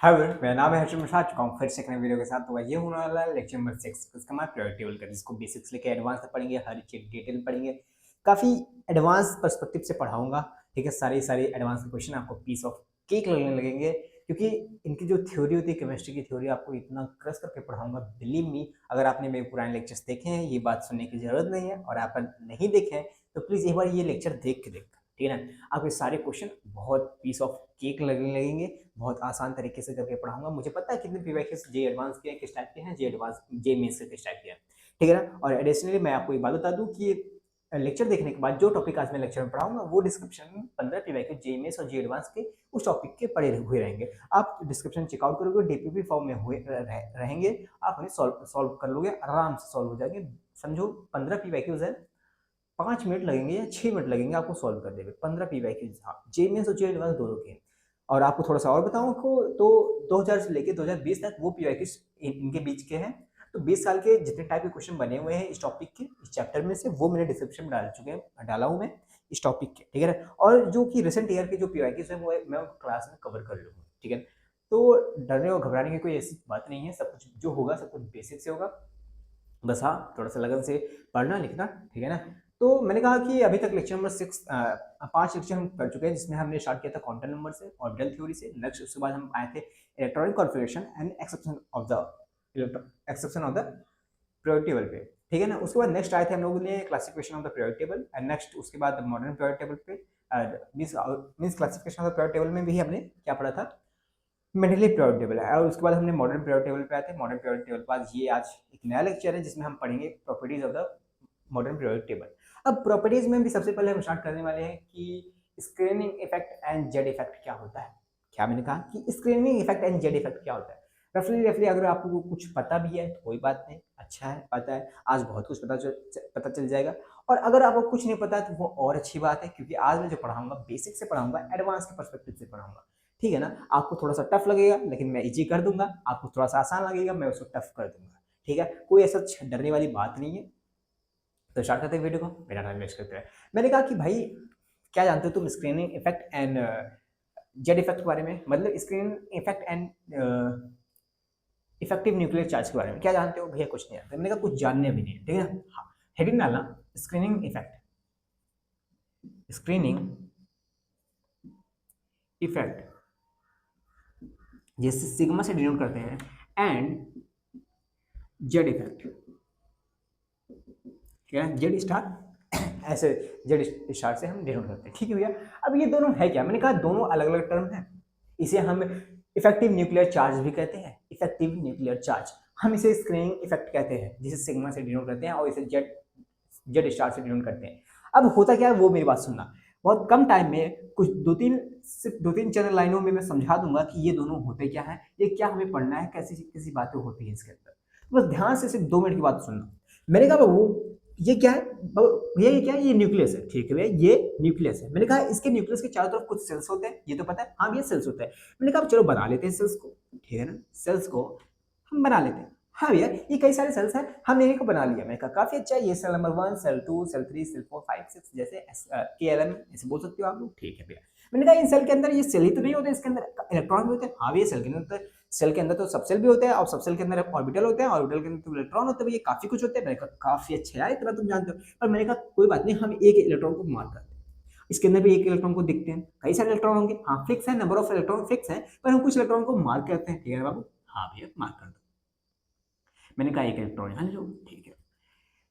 Hi everyone, मेरा नाम है हर्षद। मैं आ चुका हूँ फिर से एक नए वीडियो के साथ। तो ये होने वाला है लेक्चर नंबर 6। इसका मैं प्रायोरिटी टेबल का, जिसको बेसिक्स लेके एडवांस तक पढ़ेंगे, हर चीज डिटेल पढ़ेंगे। काफी एडवांस पर्सपेक्टिव से पढ़ाऊंगा। ठीक है, सारे सारे एडवांस के क्वेश्चन आपको पीस ऑफ केक लगने लगेंगे, क्योंकि इनकी जो थ्योरी होती है, केमिस्ट्री की थ्योरी, आपको इतना क्रश करके पढ़ाऊंगा। बिलीव मी, अगर आपने मेरे पुराने लेक्चर्स देखे हैं, ये बात सुनने की जरूरत नहीं है। और आप नहीं देखे हैं तो प्लीज एक बार ये लेक्चर देख के देखना, ठीक है ना। आपके सारे क्वेश्चन बहुत पीस ऑफ केक लगने लगेंगे। बहुत आसान तरीके से करके पढ़ाऊंगा। मुझे पता है कितने पीवाईक्यूज जे एडवांस के हैं, किस टाइप के हैं, जे एडवांस जे मेंस के किस टाइप के हैं, ठीक है ना। और एडिशनली मैं आपको एक बात बता दूं कि लेक्चर देखने के बाद जो टॉपिक आज मैं लेक्चर में पढ़ाऊंगा, वो डिस्क्रिप्शन में 15 पीवाईक्यू जे मेंस और जे एडवांस के उस टॉपिक के पढ़े हुए रहेंगे। आप डिस्क्रिप्शन चेकआउट करोगे, डीपीपी फॉर्म में हुए रहेंगे, आप उन्हें सॉल्व कर लोगे, आराम से सॉल्व हो जाएंगे। समझो 15 पीवाईक्यूज है, 5 मिनट लगेंगे या 6 मिनट लगेंगे आपको सॉल्व कर देंगे 15 पीवाईक्यूज। हाँ, जे मेंस और जे एडवांस दोनों के। और आपको थोड़ा सा और बताऊं आपको, तो 2000 से लेके 2020 तक वो पीवाईक्यूज इनके बीच के हैं। तो 20 साल के जितने टाइप के क्वेश्चन बने हुए हैं इस टॉपिक के, इस चैप्टर में से, वो मैंने डिस्क्रिप्शन में डाला हूं मैं इस टॉपिक के, ठीक है ना। और जो कि रिसेंट ईयर के जो पीवाईक्यूज हैं, वो मैं क्लास में कवर कर लूंगा, ठीक है। तो डरने और घबराने की कोई ऐसी बात नहीं है। सब कुछ जो होगा, सब कुछ बेसिक से होगा। बस हाँ, थोड़ा सा लगन से पढ़ना लिखना, ठीक है ना। तो मैंने कहा कि अभी तक लेक्चर नंबर 6, 5 लेक्चर हम कर चुके हैं, जिसमें हमने स्टार्ट किया था क्वांटम नंबर से, ऑर्बिटल थ्योरी से। नेक्स्ट उसके बाद हम आए थे electronic configuration and exception of the periodic table पे, ठीक है ना। उसके बाद नेक्स्ट आए थे हम लोगों ने classification of the periodic table, and next उसके बाद मॉडर्न पीरियोडिक टेबल पे, means classification of the periodic table में भी हमने क्या पढ़ा था, मेंडली पीरियोडिक टेबल है। और उसके बाद हमने मॉडर्न पीरियोडिक टेबल पे आए थे। मॉडर्न पीरियोडिक टेबल के बाद ये आज एक नया लेक्चर है, जिसमें हम पढ़ेंगे properties of the modern periodic table. अब प्रॉपर्टीज में भी सबसे पहले हम स्टार्ट करने वाले हैं कि screening effect and Z effect क्या होता है। क्या मैंने कहा कि screening effect and Z effect क्या होता है। रफली रफली अगर आपको कुछ पता भी है तो कोई बात नहीं, अच्छा है, पता है। आज बहुत कुछ पता चल जाएगा। और अगर आपको कुछ नहीं पता है तो वो और अच्छी बात है, क्योंकि आज मैं जो पढ़ाऊंगा बेसिक से पढ़ाऊंगा, एडवांस के पर्सपेक्टिव से पढ़ाऊंगा, ठीक है ना। आपको थोड़ा सा टफ लगेगा, लेकिन मैं इजी कर दूंगा। आपको थोड़ा सा आसान लगेगा, मैं उसको टफ कर दूंगा, ठीक है। कोई ऐसा डरने वाली बात नहीं है। तो स्टार्ट करते हैं वीडियो को, बिना टाइम वेस्ट करते हैं। मैंने कहा कि भाई, क्या जानते हो तुम screening effect and Z effect के बारे में, मतलब screening effect and effective nuclear charge के बारे में क्या जानते हो? भैया कुछ नहीं जानते। मैंने कहा कुछ जानने भी नहीं है, ठीक है ना। हाँ, हेडिंग डालना स्क्रीनिंग इफेक्ट, स्क्रीनिंग इफेक्ट जैसे सिग्मा से डिनोट करते हैं, एंड जेड इफेक्ट, ठीक है, जेड स्टार ऐसे जेड स्टार से हम डिनोट करते हैं, ठीक है भैया। अब ये दोनों है क्या? मैंने कहा दोनों अलग अलग टर्म है। इसे हम इफेक्टिव न्यूक्लियर चार्ज भी कहते हैं, इफेक्टिव न्यूक्लियर चार्ज। हम इसे स्क्रीनिंग इफेक्ट कहते हैं, जिसे सिग्मा से डिनोट करते हैं, और इसे जेड जेड स्टार से डिनोट करते हैं। अब होता क्या है, वो मेरी बात सुनना। बहुत कम टाइम में कुछ सिर्फ दो तीन चरण लाइनों में मैं समझा दूंगा कि ये दोनों होते क्या है, ये क्या हमें पढ़ना है, कैसी कैसी बातें होती है इसके अंदर। बस ध्यान से सिर्फ 2 मिनट की बात सुनना। मैंने कहा बाबू, ये क्या है भैया, ये क्या है? ये न्यूक्लियस है, ठीक है भैया, ये न्यूक्लियस है। मैंने कहा इसके न्यूक्लियस के चारों तरफ कुछ सेल्स होते हैं, ये तो पता है। हाँ भैया, सेल्स होते हैं। मैंने कहा चलो बना लेते हैं सेल्स को, ठीक है ना। सेल्स को हम बना लेते हैं। हाँ भैया, ये कई सारे सेल्स हैं, हमने इनको बना लिया। मैंने कहा काफी अच्छा है, ये cell number 1, cell 2, cell 3, cell 4, 5, 6, जैसे KLM ऐसे बोल सकते हो आप लोग, ठीक है भैया। मैंने कहा इन सेल के अंदर ये सेल ही तो नहीं होते, इसके अंदर इलेक्ट्रॉन भी होते हैं। हाँ भैया, सेल के अंदर तो सब सेल भी होते हैं, और सब सेल के अंदर ऑर्बिटल होते हैं, ऑर्बिटल के अंदर तो इलेक्ट्रॉन होते हैं भैया, काफी कुछ होते हैं। मैंने कहा काफी अच्छा है, इतना तुम जानते हो। पर मैंने कहा कोई बात नहीं, हम एक इलेक्ट्रॉन को मार करते हैं। इसके अंदर भी एक इलेक्ट्रॉन को देखते हैं, कई सारे इलेक्ट्रॉन होंगे, हाँ फिक्स है, नंबर ऑफ इलेक्ट्रॉन फिक्स है, पर हम कुछ इलेक्ट्रॉन को मार करते हैं, ठीक है बाबू। हाँ भैया, मार कर दो। मैंने कहा एक इलेक्ट्रॉन यहाँ ले लो, ठीक है।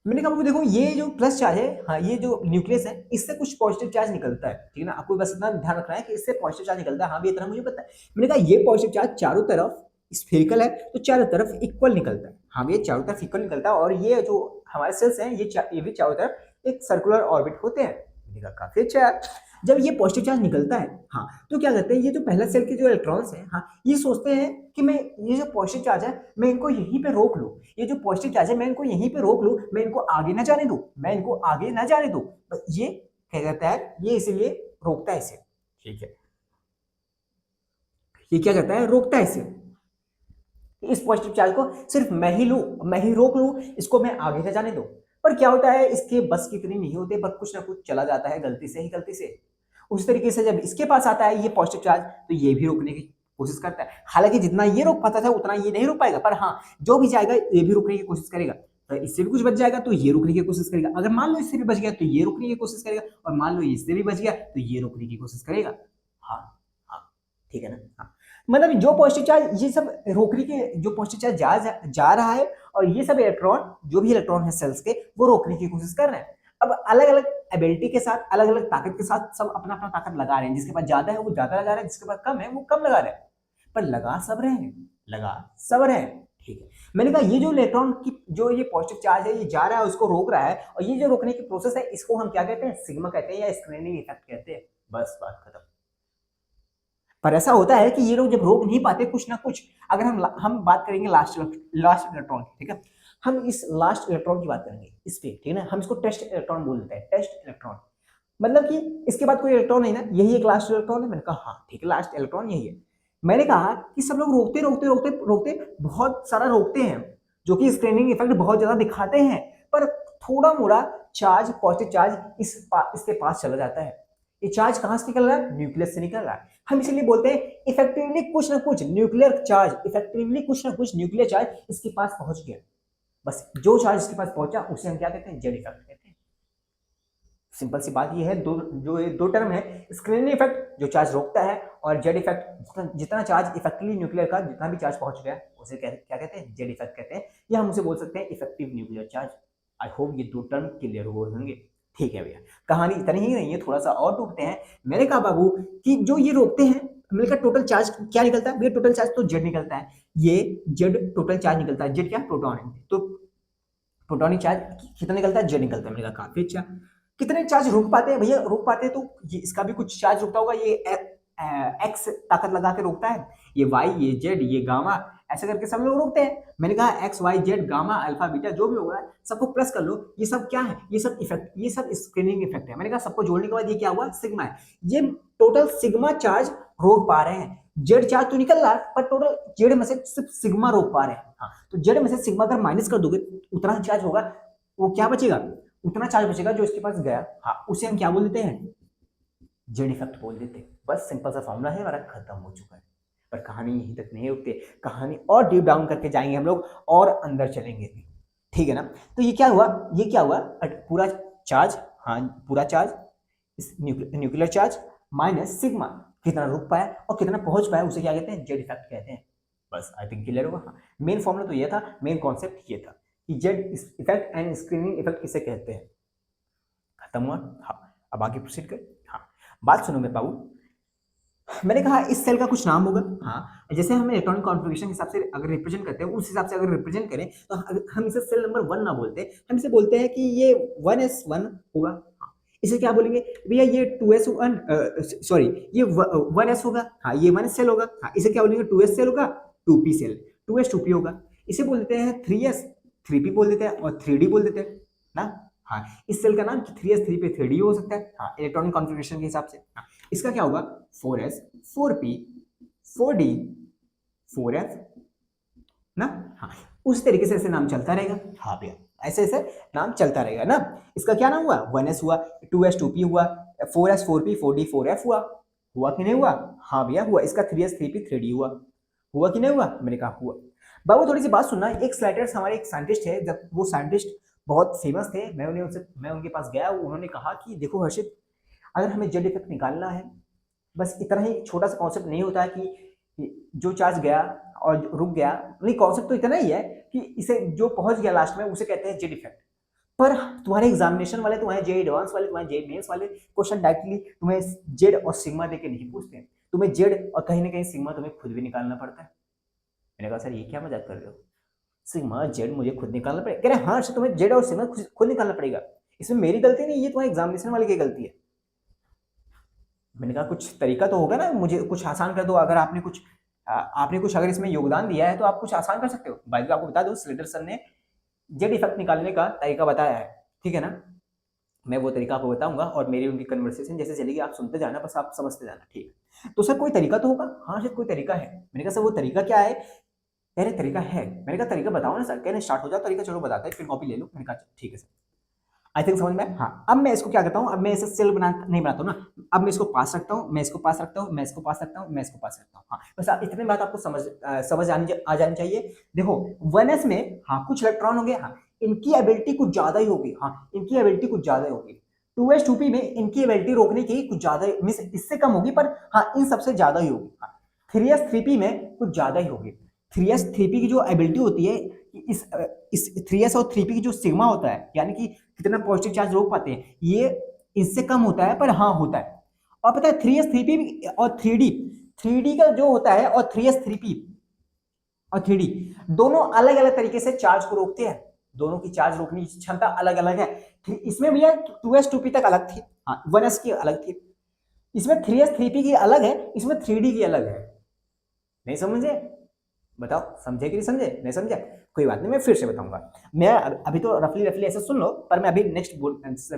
मैंने कहा बाबू देखो, ये जो प्लस चार्ज है, हाँ, ये जो न्यूक्लियस है, इससे कुछ पॉजिटिव चार्ज निकलता है, ठीक है ना। आपको बस इतना ध्यान रखना है कि इससे पॉजिटिव चार्ज निकलता है। हाँ भी, इतना मुझे पता है। मैंने कहा ये पॉजिटिव चार्ज चारों तरफ स्फेरिकल है, तो चारों तरफ इक्वल निकलता है। हाँ ये चारों तरफ इक्वल निकलता है, और ये जो हमारे सेल्स हैं, ये भी चारों तरफ एक सर्कुलर ऑर्बिट होते हैं। मैंने कहा काफी अच्छा है। जब ये पॉजिटिव चार्ज निकलता है, हाँ, तो क्या करते हैं, ये जो पहला सेल के जो इलेक्ट्रॉन्स हैं, हाँ, ये सोचते हैं कि मैं ये जो पॉजिटिव चार्ज है, मैं इनको यहीं पे रोक लूं। ये जो पॉजिटिव चार्ज है, मैं इनको यहीं पे रोक लूं, मैं इनको आगे ना जाने दूं, मैं इनको आगे ना जाने दूं। बस ये क्या कहता है, ये इसीलिए रोकता है इसे, ठीक है। ये क्या करता है, रोकता है इसे। इस पॉजिटिव चार्ज को सिर्फ मैं ही लूं, मैं ही रोक लूं, इसको मैं आगे ना जाने दूं। पर क्या होता है, इसके बस की इतनी नहीं होती, पर कुछ ना कुछ चला जाता है गलती से ही, गलती से। उस तरीके से जब इसके पास आता है ये पॉजिटिव चार्ज, तो ये भी रोकने की कोशिश करता है। हालांकि जितना ये रोक पाता था उतना ये नहीं रोक पाएगा, पर हाँ जो भी जाएगा ये भी रोकने की कोशिश करेगा। तो इससे भी कुछ बच जाएगा तो ये रोकने की कोशिश करेगा, अगर मान लो इससे भी बच गया तो ये रोकने की कोशिश करेगा, और मान लो इससे भी बच गया तो ये रोकने की कोशिश करेगा। हाँ हाँ ठीक है ना। हाँ मतलब जो पॉजिटिव चार्ज ये सब रोकने के, जो पॉजिटिव चार्ज जा रहा है, और ये सब इलेक्ट्रॉन, जो भी इलेक्ट्रॉन है सेल्स के, वो रोकने की कोशिश कर रहे हैं। अब अलग अलग एबिलिटी के साथ, अलग अलग ताकत के साथ सब अपना अपना ताकत लगा रहे हैं। जिसके पास ज्यादा है वो ज्यादा लगा रहा है, जिसके पास कम है वो कम लगा रहा है, पर लगा सब रहे हैं, लगा सब रहे हैं। ठीक है, मैंने कहा ये जो इलेक्ट्रॉन की जो ये पॉजिटिव चार्ज है ये जा रहा है उसको रोक रहा है, और ये जो रोकने की प्रोसेस है इसको हम क्या कहते हैं, सिग्मा कहते हैं या स्क्रीनिंग इफेक्ट कहते हैं। बस बात खत्म। पर ऐसा होता है कि ये लोग जब रोक नहीं पाते कुछ ना कुछ, अगर हम बात करेंगे लास्ट इलेक्ट्रॉन, ठीक है, हम इस लास्ट इलेक्ट्रॉन की बात करेंगे इस पे, ठीक है ना, हम इसको टेस्ट इलेक्ट्रॉन बोल देते हैं, टेस्ट इलेक्ट्रॉन। मतलब कि इसके बाद कोई इलेक्ट्रॉन नहीं ना, यही एक लास्ट इलेक्ट्रॉन है। मैंने कहा हाँ ठीक है, लास्ट इलेक्ट्रॉन यही है। मैंने कहा कि सब लोग रोकते रोकते रोकते रोकते बहुत सारा रोकते हैं, जो कि स्क्रीनिंग इफेक्ट बहुत ज्यादा दिखाते हैं, पर थोड़ा मोड़ा चार्ज, पॉजिटिव चार्ज इसके पास चला जाता है। ये चार्ज कहां से निकल रहा है, न्यूक्लियस से निकल रहा है। हम इसीलिए बोलते हैं इफेक्टिवली कुछ ना कुछ न्यूक्लियर चार्ज, इफेक्टिवली कुछ ना कुछ न्यूक्लियर चार्ज इसके पास पहुंच गया। बस जो चार्ज इसके पास पहुंचा उसे हम क्या कहते हैं, जेड इफेक्ट कहते हैं। सिंपल सी बात ये है, जो ये दो टर्म है, स्क्रीनिंग इफेक्ट जो चार्ज रोकता है, और जेड इफेक्ट जितना चार्ज इफेक्टिवली न्यूक्लियर का जितना भी चार्ज पहुंच गया उसे क्या कहते हैं, जेड इफेक्ट कहते हैं, या हम उसे बोल सकते हैं effective nuclear charge. I hope ये दो टर्म क्लियर हो होंगे। ठीक है भैया, कहानी इतनी ही नहीं है, थोड़ा सा और डूबते हैं। मैंने कहा बाबू कि जो ये रोकते हैं, मैंने कहा टोटल चार्ज क्या निकलता है भैया, टोटल चार्ज तो जेड निकलता है, ये जेड टोटल चार्ज निकलता है। जेड क्या, प्रोटॉन है, तो प्रोटॉनिक चार्ज कितना निकलता है, जेड निकलता है। मैंने कहा काफी अच्छा। कितने चार्ज रोक पाते हैं भैया, रोक पाते हैं तो ये इसका भी कुछ चार्ज रोकता होगा, ये एक्स ताकत लगा के रोकता है, ये वाई, ये जेड, ये गामा, ऐसे करके सब लोग रोकते हैं। मैंने कहा X Y Z gamma alpha beta जो भी होगा सबको प्लस कर लो, ये सब क्या है, ये सब इफेक्ट, ये सब स्क्रीनिंग इफेक्ट है। मैंने कहा सबको जोड़ने के बाद ये क्या हुआ, सिग्मा है। ये टोटल सिग्मा चार्ज रोक पा रहे हैं, जेड चार्ज तो निकल रहा है पर टोटल जेड में से सिर्फ सिग्मा रोक पा रहे हैं। हाँ तो जेड में से सिग्मा अगर माइनस कर दोगे उतना चार्ज होगा, वो क्या बचेगा, उतना चार्ज बचेगा जो इसके पास गया। हाँ उसे हम क्या बोल देते हैं, जेड इफेक्ट बोल देते हैं। बस सिंपल सा फॉर्मूला है, हमारा खत्म हो चुका है। पर कहानी यहीं तक नहीं रुकती, कहानी और डीप डाउन करके जाएंगे हम लोग, और अंदर चलेंगे। ठीक है ना। तो ये क्या हुआ, ये क्या हुआ, पूरा चार्ज, हाँ पूरा charge nuclear charge minus sigma, कितना रुक पाया और कितना पहुंच पाया उसे क्या कहते हैं, जेड इफेक्ट कहते हैं। बस आई थिंक क्लियर होगा। हाँ मेन फॉर्मूला तो ये था, मेन कॉन्सेप्ट ये था कि Z effect and screening effect किसे कहते हैं। खत्म हुआ। हाँ अब आगे प्रोसीड कर। हाँ बात सुनो मेरे बाबू, मैंने कहा इस सेल का कुछ नाम होगा। हाँ जैसे हम इलेक्ट्रॉनिक कॉन्फ़िगरेशन के हिसाब से अगर रिप्रेजेंट करते हैं, उस हिसाब से अगर रिप्रेजेंट करें तो हम इसे सेल नंबर 1 ना बोलते, हम इसे बोलते हैं कि ये 1s1 होगा। हाँ इसे क्या बोलेंगे भैया, ये 2s1 सॉरी ये 1s होगा। हाँ ये 1s सेल होगा। हाँ इसे क्या बोलेंगे, 2s सेल होगा, 2p सेल, 2s 2p होगा। इसे बोल देते हैं 3s 3p बोल देते हैं, और 3d बोल देते हैं ना। हाँ इस सेल का नाम 3s 3p 3d हो सकता है। हाँ इलेक्ट्रॉनिक कॉन्फ़िगरेशन के हिसाब से। हाँ इसका क्या होगा, 4s 4p 4d 4f ना। हाँ उस तरीके से ऐसे नाम चलता रहेगा। हाँ भैया ऐसे ऐसे नाम चलता रहेगा ना। इसका क्या नाम हुआ, 1s हुआ, 2s 2p हुआ, 4s 4p 4d 4f हुआ। हुआ कि नहीं हुआ, हाँ भैया हुआ। इसका 3s 3p 3d हुआ कि नहीं हुआ, मैंने कहा हुआ। बाबू थोड़ी सी बात सुनना, एक स्लाइडर्स हमारे एक साइंटिस्ट है, जब वो साइंटिस्ट बहुत फेमस थे, मैं उनके पास गया, उन्होंने कहा कि देखो हर्षित, अगर हमें जेड इफेक्ट निकालना है, बस इतना ही छोटा सा कॉन्सेप्ट नहीं होता है कि जो चार्ज गया और रुक गया, नहीं कॉन्सेप्ट तो इतना ही है कि इसे जो पहुंच गया लास्ट में उसे कहते हैं जेड इफेक्ट। पर तुम्हारे एग्जामिनेशन वाले, तुम्हारे जे एडवांस वाले, तुम्हारे जे मेंस वाले क्वेश्चन डायरेक्टली तुम्हें जेड और सिग्मा देके नहीं पूछते, तुम्हें जेड और कहीं ना कहीं सिग्मा तुम्हें खुद भी निकालना पड़ता है। मैंने कहा सर ये क्या मजाक कर रहे हो, सिग्मा जेड मुझे खुद निकालना पड़ेगा, कह रहे हाँ सर तुम्हें जेड और सिग्मा खुद निकालना पड़ेगा, इसमें मेरी गलती नहीं, ये तुम्हारे एग्जामिनेशन वाले की गलती है। मैंने कहा कुछ तरीका तो होगा ना, मुझे कुछ आसान कर दो, अगर आपने कुछ अगर इसमें योगदान दिया है तो आप कुछ आसान कर सकते हो। भाई आपको बता दो, स्लेटर सर ने जेड इफेक्ट निकालने का तरीका बताया है, ठीक है ना। मैं वो तरीका आपको बताऊंगा, और मेरी उनकी कन्वर्सेशन जैसे चलेगी आप सुनते जाना, बस आप समझते जाना, ठीक है। तो सर कोई तरीका तो होगा, हाँ सर कोई तरीका है। मैंने कहा सर वो तरीका क्या है, कह रहे तरीका है। मैंने कहा तरीका बताओ ना सर, कह रहे स्टार्ट हो जाओ तरीका, चलो बताते हैं, फिर कॉपी ले लो। मैंने कहा ठीक है सर। आई थिंक समझ में। हाँ, अब मैं इसको क्या करता हूँ, अब मैं इसे सेल बना नहीं बनाता हूँ ना, अब मैं इसको पास रखता हूँ, मैं इसको पास रखता हूँ, मैं इसको पास रखता हूँ, मैं इसको पास रखता हूँ। हाँ, बस आप इतनी बात आपको समझ आ जानी चाहिए। देखो 1s में हाँ कुछ इलेक्ट्रॉन होंगे, हाँ इनकी एबिलिटी कुछ ज्यादा ही होगी, हाँ इनकी एबिलिटी कुछ ज्यादा ही होगी। 2s 2p में इनकी एबिलिटी रोकने की कुछ ज्यादा मींस इससे कम होगी, पर हाँ इन सबसे ज्यादा ही होगी। हाँ 3s 3p में कुछ ज्यादा ही होगी। 3s 3p की जो एबिलिटी होती है, इस 3s और 3p की जो सिग्मा होता है, यानी कि कितना पॉजिटिव चार्ज रोक पाते हैं, ये इससे कम होता है, पर हाँ होता है। और पता है 3s 3p और 3d का जो होता है, और 3s 3p और 3d दोनों अलग अलग तरीके से चार्ज को रोकते हैं, दोनों की चार्ज रोकने की क्षमता अलग अलग है। इसमें भैया 2s 2p तक अलग थी, हाँ 1s की अलग थी, इसमें 3s 3p की अलग है, इसमें 3d की अलग है। नहीं समझे? बताओ समझे कि नहीं समझे? नहीं समझे? कोई बात नहीं, मैं फिर से बताऊंगा। मैं अभी तो रफली रफली ऐसे सुन लो, पर मैं अभी नेक्स्ट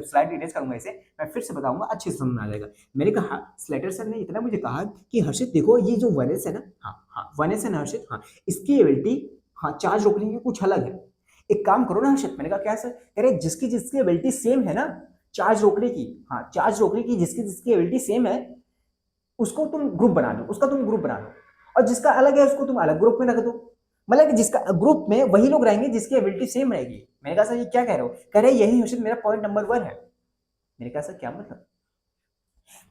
स्लाइड इरेज करूंगा इसे, मैं फिर से बताऊंगा, अच्छे से समझ में आ जाएगा। मैंने कहा स्लेटर सर ने इतना मुझे कहा कि हर्षित देखो ये जो 1s है ना, हाँ हाँ 1s है ना हर्षित, हाँ इसकी एबिलिटी हाँ चार्ज रोकने की कुछ अलग है। एक काम करो ना हर्षित, मैंने कहा क्या सर, कह रहे जिसकी जिसकी एबिलिटी सेम है ना चार्ज रोकने की, हाँ चार्ज रोकने की जिसकी जिसकी एबिलिटी सेम है, उसको तुम ग्रुप बना दो, उसका तुम ग्रुप बना दो, और जिसका अलग है उसको तुम अलग ग्रुप में रख दो। मतलब कि जिसका ग्रुप में वही लोग रहेंगे जिसकी एबिलिटी सेम रहेगी। मैंने कहा सर ये क्या कह रहे हो? कह रहे यही हर्षित मेरा पॉइंट नंबर 1 है। मैंने कहा सर क्या मतलब?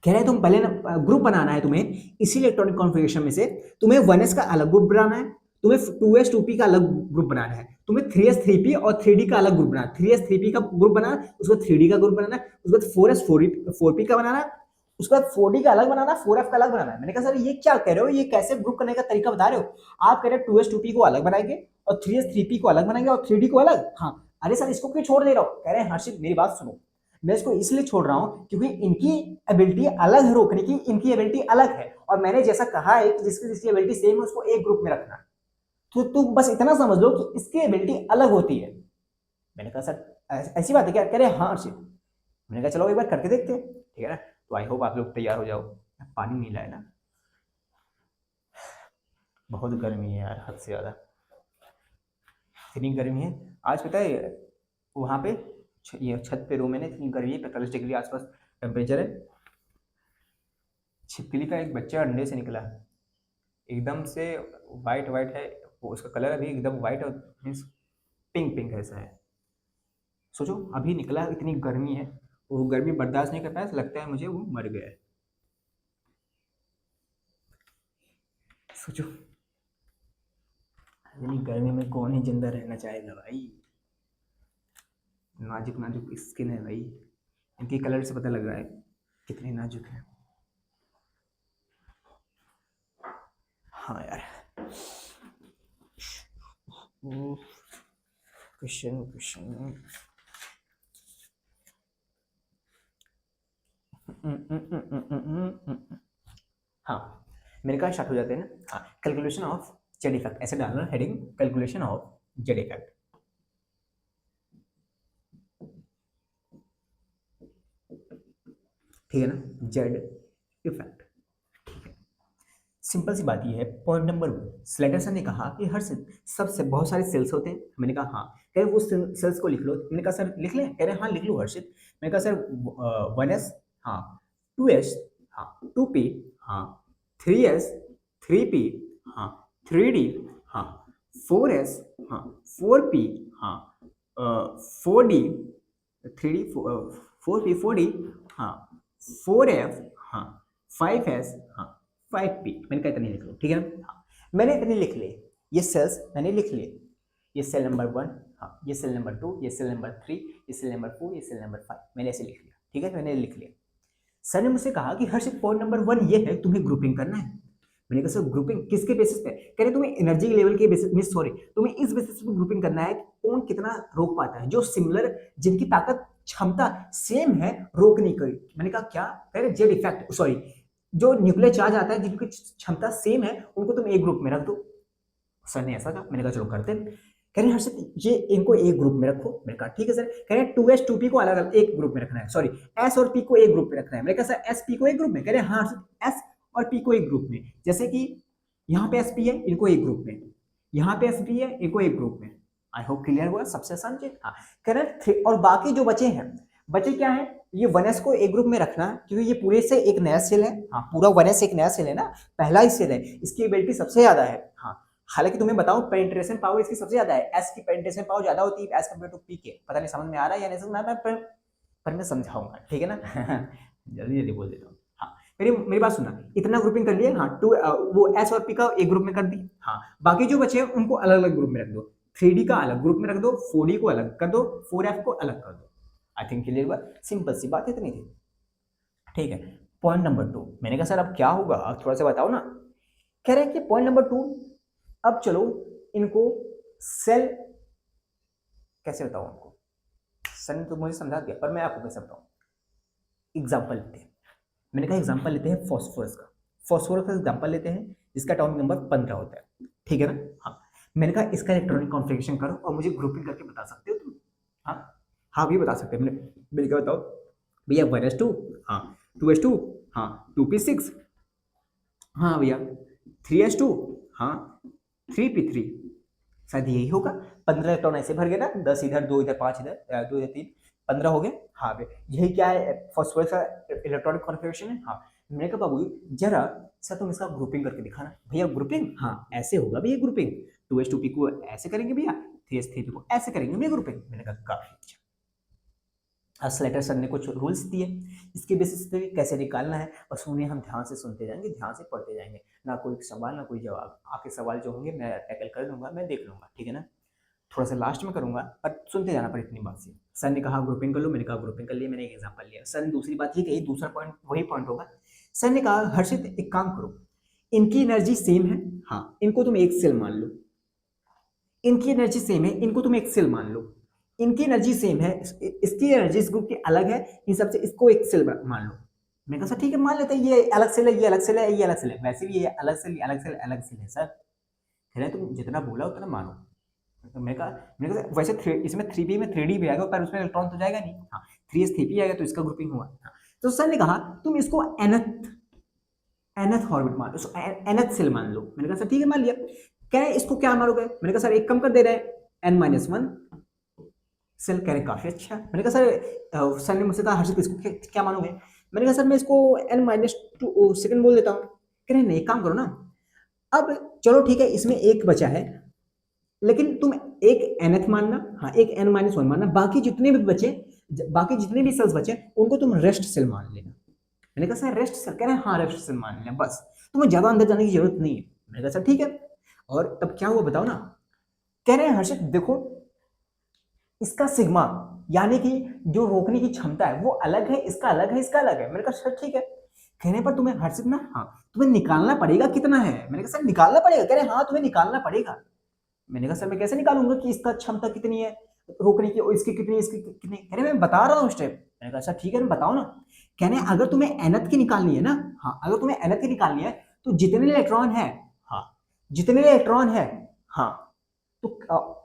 कह रहे तुम पहले ग्रुप बनाना है तुम्हें, इसी इलेक्ट्रॉनिक कॉन्फ़िगरेशन में से तुम्हें 1s का अलग ग्रुप बनाना है, तुम्हें 2s 2p का अलग ग्रुप बनाना है, तुम्हें 3s 3p और 3d का अलग ग्रुप बनाना है, 3s 3p का ग्रुप बनाना, उसके बाद 3d का ग्रुप बनाना, उसके बाद 4s 4p का बनाना, उसके बाद 4d का अलग बनाना, 4f का अलग बनाना है। मैंने कहा सर ये क्या कह रहे हो, ये कैसे ग्रुप करने का तरीका बता रहे हो? आप कह रहे हो 2s 2p को अलग बनाएंगे और 3s 3p को अलग बनाएंगे और 3d को अलग। हाँ अरे सर इसको क्यों छोड़ दे रहा हो? कह रहे हैं हर्षित मेरी बात सुनो, मैं इसको इसलिए छोड़ रहा हूं क्योंकि इनकी एबिलिटी अलग है रोकने की, इनकी एबिलिटी अलग है, और मैंने जैसा कहा है कि जिसकी जिसकी एबिलिटी सेम है उसको एक ग्रुप में रखना। तो तुम बस इतना समझ लो कि इसकी एबिलिटी अलग होती है। मैंने कहा सर ऐसी बात है क्या? कह रहे हाँ अर्षित। मैंने कहा चलो एक बार करके देखते हैं, ठीक है ना? तो आई होप आप लोग तैयार हो जाओ। पानी नहीं लाए ना, बहुत गर्मी है यार, हद से ज्यादा इतनी गर्मी है। आज पता है वहां पे ये छत पे रूम है ना, इतनी गर्मी है, 45 डिग्री आसपास टेम्परेचर है। छिपकली का एक बच्चा अंडे से निकला, एकदम से वाइट वाइट है वो, उसका कलर अभी एकदम वाइट और मीन्स पिंक पिंक ऐसा है। सोचो अभी निकला, इतनी गर्मी है, वो गर्मी बर्दाश्त नहीं कर पाया, लगता है मुझे वो मर गया है। सोचो इतनी गर्मी में कौन ही जिंदा रहना चाहेगा भाई। नाजुक नाजुक स्किन है भाई, इनकी कलर से पता लग रहा है कितनी नाजुक है। हाँ यार क्वेश्चन क्वेश्चन हाँ मेरे कहा स्टार्ट हो जाते हैं ना। हाँ कैलकुलेशन ऑफ जेड इफेक्ट, ऐसे डालना heading calculation of Z effect. ठीक है ना, जेड इफेक्ट। सिंपल सी बात ये है, पॉइंट नंबर 1 स्लेटर सर ने कहा कि हर सबसे बहुत सारे सेल्स होते हैं। मैंने कहा हाँ, कह रहे वो सेल्स को लिख लो। मैंने कहा सर लिख लें? कह रहे हाँ लिख लो हर्षित। मैंने कहा सर 1s हाँ 2s हाँ 2p हाँ 3s 3p हाँ 3d हाँ 4s हाँ 4p हाँ 4d 3d 4p 4d हाँ 4f हाँ 5s हाँ 5p। मैंने कहा इतनी लिख लो, ठीक है ना? हाँ मैंने इतनी लिख ली, ये सेल्स मैंने लिख लिए, ये सेल नंबर 1 हाँ, ये सेल नंबर 2, ये सेल नंबर 3, ये सेल नंबर 4, ये सेल नंबर 5, मैंने ऐसे लिख लिया। ठीक है, मैंने लिख लिया। सर ने मुझसे कहा कि हर्ष पॉइंट नंबर 1 ये है, तुम्हें ग्रुपिंग करना है। मैंने कहा सर ग्रुपिंग किसके बेसिस पे? कह रहे तुम्हें एनर्जी लेवल के बेसिस मिस सॉरी तुम्हें इस बेसिस पे ग्रुपिंग करना है कि कौन कितना रोक पाता है, जो सिमिलर जिनकी ताकत क्षमता सेम है रोकने की। मैंने कहा क्या? कह रहे जेड इफेक्ट सॉरी जो न्यूक्लियर चार्ज आता है जिनकी क्षमता सेम है उनको तुम एक ग्रुप में रख दो। सर ने ऐसा कहा, मैंने कहा चलो करते हैं। कह रहे हर्षित ये इनको एक ग्रुप में रखो। मैंने कहा ठीक है सर। कह रहे 2s 2p को अलग अलग एक ग्रुप में रखना है, सॉरी s और p को एक ग्रुप में रखना है। मैंने कहा सर s p को एक ग्रुप में? कह रहे हाँ हर्षित s और p को एक ग्रुप में, जैसे कि यहाँ पे sp है इनको एक ग्रुप में, यहाँ पे sp है इनको एक ग्रुप में। आई होप क्लियर हुआ, सबसे आसान चीज। हाँ, कह रहे हैं और बाकी जो बचे हैं, बचे क्या है, ये 1s को एक ग्रुप में रखना है क्योंकि ये पूरे से एक नया सेल है। हाँ, पूरा 1s एक नया सेल है ना, पहला ही सेल है, इसकी एबिलिटी सबसे ज्यादा है। हाँ, हालांकि तुम्हें बताऊं पेनिट्रेशन पावर इसकी सबसे ज्यादा है, एस की पेनिट्रेशन पावर ज्यादा होती है एज कम्पेयर टू पी के। पता नहीं समझ में आ रहा है या नहीं समझ में आ रहा है, पर मैं समझाऊंगा, ठीक है ना। जल्दी जल्दी बोल देता हूँ। हाँ, मेरी बात सुनना, इतना ग्रुपिंग कर लिए। हाँ, वो एस और पी का एक ग्रुप में कर दी। हाँ, बाकी जो बचे हैं उनको अलग अलग ग्रुप में रख दो। 3D का अलग ग्रुप में रख दो, 4D को अलग कर दो, 4F को अलग कर दो। आई थिंक क्लियर हुआ, सिंपल सी बात इतनी थी, ठीक है। पॉइंट नंबर 2, मैंने कहा सर अब क्या होगा, अब थोड़ा सा बताओ ना। कह रहे हैं कि पॉइंट नंबर 2, अब चलो इनको सेल कैसे बताऊं आपको, सर ने तो मुझे समझा दिया पर मैं आपको कैसे बताऊं। एग्जाम्पल लेते हैं, मैंने कहा एग्जाम्पल लेते हैं फॉस्फोरस का। फॉस्फोरस का एग्जाम्पल लेते हैं जिसका एटॉमिक नंबर 15 होता है, ठीक है ना। हाँ, मैंने कहा इसका इलेक्ट्रॉनिक कॉन्फ़िगरेशन करो और मुझे ग्रुपिंग करके बता सकते हो तुम। हाँ हाँ, भी बता सकते हैं। मैंने क्या बताओ भैया, 1s2, हाँ 2s2, हाँ 2p6, हाँ भैया 3s2, हाँ 3p3, शायद यही होगा। 15 इलेक्ट्रॉन ऐसे भर गए ना, 10 इधर, 2 इधर, 5 इधर, 2 इधर, 3, 15 हो गए। हाँ भैया, यही क्या है फॉस्फोरस का इलेक्ट्रॉनिक कॉन्फ़िगरेशन है। हाँ, मैंने कहा बाबू जरा सर तुम इसका ग्रुपिंग करके दिखाना। भैया ग्रुपिंग, हाँ ऐसे होगा भैया ग्रुपिंग, 2s2p को ऐसे करेंगे भैया, 3s3p को ऐसे करेंगे भैया ग्रुपिंग। मैंने कहा काफी अच्छा। स्लेटर सर ने कुछ रूल्स दिए, इसके बेसिस पे कैसे निकालना है, बस उन्हें हम ध्यान से सुनते जाएंगे, ध्यान से पढ़ते जाएंगे, ना कोई सवाल ना कोई जवाब। आपके सवाल जो होंगे मैं टैकल कर लूंगा, मैं देख लूंगा, ठीक है ना। थोड़ा सा लास्ट में करूंगा पर सुनते जाना पर इतनी बात से। सर ने कहा ग्रुपिंग कर लो, मैंने कहा ग्रुपिंग कर लिया, मैंने एक एग्जांपल लिया। सर ने दूसरी बात ये कही, दूसरा पॉइंट वही पॉइंट होगा। सर ने कहा हर्षित एक काम करो, इनकी एनर्जी सेम है, हाँ इनको तुम एक सेल मान लो, इनकी एनर्जी सेम है, इनको तुम एक सेल मान लो, इनकी एनर्जी सेम है, इसकी एनर्जी इस ग्रुप की अलग है, इन सबसे इसको एक सेल मान लो। मैं कहा सर ठीक है मान लेते हैं, ये अलग सेल है, ये अलग सेल है, ये अलग सेल है, वैसे भी ये अलग सेल, अलग सेल, अलग सेल है सर। कह रहे तुम जितना बोला उतना मानो। तो मैंने कहा वैसे इसमें 3p में 3d भी आएगा पर उसमें इलेक्ट्रॉन तो जाएगा नहीं। हाँ, 3s3p आएगा तो इसका ग्रुपिंग हुआ। हाँ, तो सर ने कहा तुम इसको nth ऑर्बिट मान लो, nth सेल मान लो। मैंने कहा सर ठीक है मान लिया। कह रहे इसको क्या मारोगे, मैंने कहा सर एक कम कर दे रहे हैं, n-1 सेल। कह रहे काफी अच्छा। मैंने कहा सर ने मुझसे कहा हर्षित इसको क्या मानोगे, मैंने कहा सर मैं इसको n-2 सेकंड बोल देता हूँ। कह रहे नहीं, एक काम करो ना, अब चलो ठीक है इसमें एक बचा है, लेकिन तुम एक nth मानना, हाँ एक n-1 मानना, बाकी जितने भी बचे, बाकी जितने भी सेल्स बचे उनको तुम रेस्ट सेल मान लेना। मैंने कहा सर रेस्ट सेल, कह रहे हैं हाँ रेस्ट सेल मान लेना, बस तुम्हें ज्यादा अंदर जाने की जरूरत नहीं है। मैंने कहा सर ठीक है। और तब क्या हुआ बताओ ना। कह रहे हैं हर्षित देखो इसका सिग्मा यानी कि जो रोकने की क्षमता है वो अलग है, इसका अलग है, इसका अलग है। मैंने कहा सर ठीक है। कहने पर तुम्हें हर्षित ना, हाँ तुम्हें निकालना पड़ेगा कितना है। मैंने कहा सर निकालना पड़ेगा, कह रहे हाँ तुम्हें निकालना पड़ेगा। मैंने कहा सर मैं कैसे निकालूंगा कि इसका क्षमता कितनी है रोकने की और इसकी कितनी, इसकी कितनी। कह रहे मैं बता रहा हूँ स्टेप। मैंने कहा सर ठीक है बताओ ना। कहने अगर तुम्हें nth की निकालनी है ना, हाँ अगर तुम्हें nth की निकालनी है तो जितने इलेक्ट्रॉन है, हाँ जितने इलेक्ट्रॉन है, हाँ तो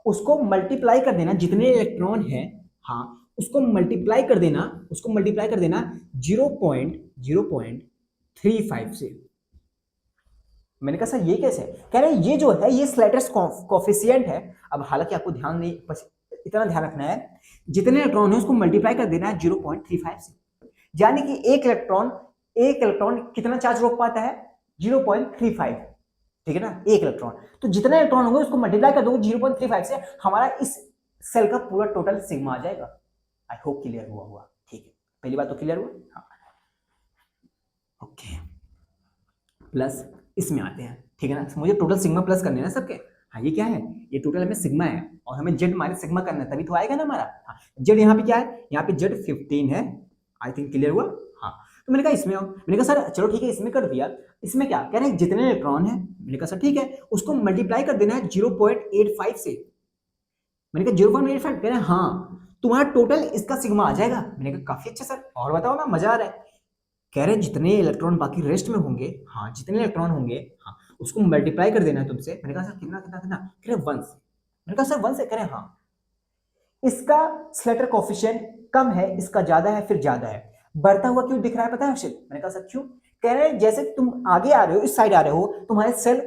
उसको मल्टीप्लाई कर देना, जितने इलेक्ट्रॉन है, हाँ उसको मल्टीप्लाई कर देना, उसको मल्टीप्लाई कर देना 0.035 से। मैंने कहा सर ये कैसे, कह रहे हैं ये जो है ये स्लैटर्स कोफिशिएंट है। अब हालांकि आपको ध्यान नहीं, बस इतना ध्यान रखना है जितने इलेक्ट्रॉन है उसको मल्टीप्लाई कर देना है 0.35 से, यानी कि एक इलेक्ट्रॉन कितना चार्ज रोक पाता है 0.35, ठीक है ना, एक इलेक्ट्रॉन। तो जितने इलेक्ट्रॉन होंगे उसको मल्टीप्लाई कर दोगे 0.35 से, हमारा इस सेल का पूरा टोटल सिग्मा आ जाएगा। आई होप क्लियर हुआ होगा, ठीक है पहली बात तो क्लियर हुआ। हाँ ओके, प्लस इसमें आते हैं, ठीक है ना, मुझे टोटल सिग्मा प्लस करने हैं ना सबके। हाँ ये क्या है, ये टोटल हमें सिग्मा है और हमें जेड माइनस सिग्मा करना है तभी तो आएगा ना हमारा। हाँ, जेड यहाँ पे क्या है, यहाँ पे जेड 15 है। आई थिंक क्लियर हुआ। हाँ, तो मैंने कहा इसमें आओ, मैंने कहा सर चलो ठीक है इसमें कर दिया। इसमें क्या कह रहे हैं जितने इलेक्ट्रॉन है, मैंने कहा सर ठीक है उसको मल्टीप्लाई कर देना है 0.85 से। मैंने कहा 0.85, कह रहे हैं हाँ तुम्हारा टोटल इसका सिग्मा आ जाएगा। मैंने कहा काफी अच्छा सर, और बताओ ना, मजा आ रहा है। कह रहे जितने इलेक्ट्रॉन बाकी रेस्ट में होंगे, हाँ जितने इलेक्ट्रॉन होंगे, हाँ उसको मल्टीप्लाई कर देना है तुमसे। मैंने कहा सर कितना कितना कितना, कह रहे 1 से। मैंने कहा सर 1 से, कह रहे हाँ इसका स्लैटर कोफिशिएंट कम है, इसका ज्यादा है, फिर ज्यादा है, बढ़ता हुआ क्यों दिख रहा है पता है हर्षित। मैंने कहा सर क्यों, कह रहे हैं जैसे तुम आगे आ रहे हो, इस साइड आ रहे हो, तुम्हारे सेल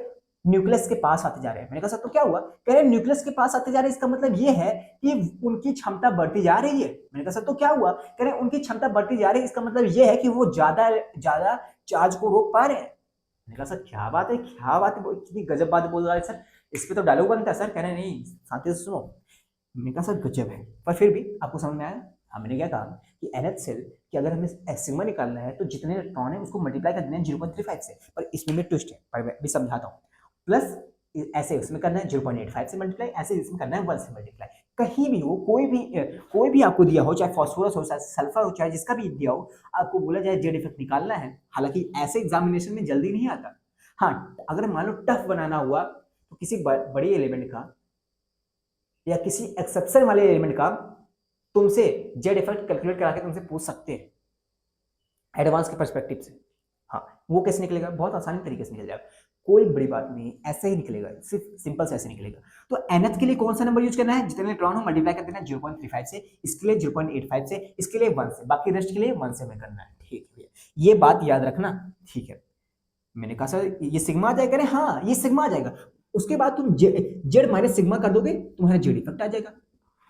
न्यूक्लियस के पास आते जा रहे हैं। मैंने कहा सर तो क्या हुआ? कह रहे हैं न्यूक्लियस के पास आते जा रहे हैं, इसका मतलब ये है कि उनकी क्षमता बढ़ती जा रही है। मैंने कहा सर तो क्या हुआ? कह रहे हैं उनकी क्षमता बढ़ती जा रही है, इसका मतलब ये है कि वो ज्यादा ज्यादा चार्ज को रोक पा रहे हैं। मैंने कहा सर क्या बात है, क्या बात है, कितनी गजब बात बोल रहा है सर, इस पे तो डायलॉग बनता है सर। कह रहे हैं नहीं शांति से सुनो। मैंने कहा सर गजब है, पर फिर भी आपको समझ में आया? हमने क्या कहा कि NH सेल कि अगर हमें सिग्मा निकालना है तो जितने इलेक्ट्रॉन है उसको मल्टीप्लाई कर देना है 0.35 से, पर इसमें भी ट्विस्ट है, पर मैं भी समझाता हूँ। प्लस ऐसे उसमें करना है 0.85 से मल्टीप्लाई, ऐसे इसमें करना है 1 से मल्टीप्लाई। कहीं भी हो, कोई भी आपको दिया हो, चाहे फॉस्फोरस हो, चाहे सल्फर हो, चाहे जिसका भी दिया हो, आपको बोला जाए जेड इफेक्ट निकालना है, हालांकि ऐसे एग्जामिनेशन में जल्दी नहीं आता। हाँ, अगर मान लो टफ बनाना हुआ तो किसी बड़ी एलिमेंट का या किसी एक्सेप्शन वाले एलिमेंट का तुमसे जेड इफेक्ट कैलकुलेट करा के तुमसे पूछ सकते हैं एडवांस के पर्सपेक्टिव से। हाँ, वो कैसे निकलेगा? बहुत आसानी तरीके से निकल जाएगा, कोई बड़ी बात नहीं, ऐसे ही निकलेगा, सिर्फ सिंपल से ऐसे निकलेगा। तो nth के लिए कौन सा नंबर यूज करना है? जितने इलेक्ट्रॉन हो मल्टीप्लाई कर देना 0.35 से, इसके लिए 0.85 से, इसके लिए 1 से, बाकी रेस्ट के लिए 1 से में करना है। ठीक है, ये बात याद रखना। ठीक है, मैंने कहा सर ये सिग्मा आ जाएगा? अरे हाँ, ये सिग्मा आ जाएगा। उसके बाद तुम जेड माइनस सिग्मा कर दोगे, तुम्हारा जेड इफेक्ट आ जाएगा।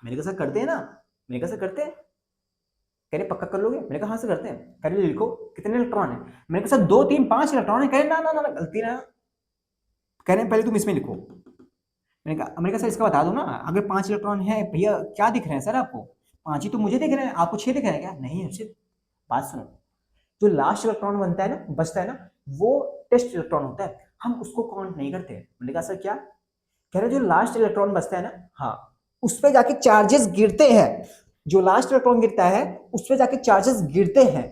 मैंने कहा सर करते हैं ना? मैंने कहा सर करते हैं। कह रहे पक्का कर लोगे? मैंने कहा हाँ से करते हैं। कह रहे लिखो कितने इलेक्ट्रॉन है? मैंने कहा सर 2 3 5 इलेक्ट्रॉन है। कह रहे ना ना ना गलती ना, कह रहे हैं पहले तुम इसमें लिखो। मैंने कहा सर इसका बता दो ना, अगर 5 इलेक्ट्रॉन है भैया, क्या दिख रहे हैं सर आपको? 5 ही तो मुझे दिख रहे हैं, आपको 6 दिख रहे हैं क्या? नहीं हर्षित, बात सुनो, जो लास्ट इलेक्ट्रॉन बनता है ना, बचता है ना, वो टेस्ट इलेक्ट्रॉन होता है, हम उसको काउंट नहीं करते। मैंने कहा सर क्या? कह रहे जो लास्ट इलेक्ट्रॉन बचता है ना, हाँ, उस पे जाके चार्जेस गिरते हैं। जो लास्ट इलेक्ट्रॉन गिरता है उस पे जाके चार्जेस गिरते हैं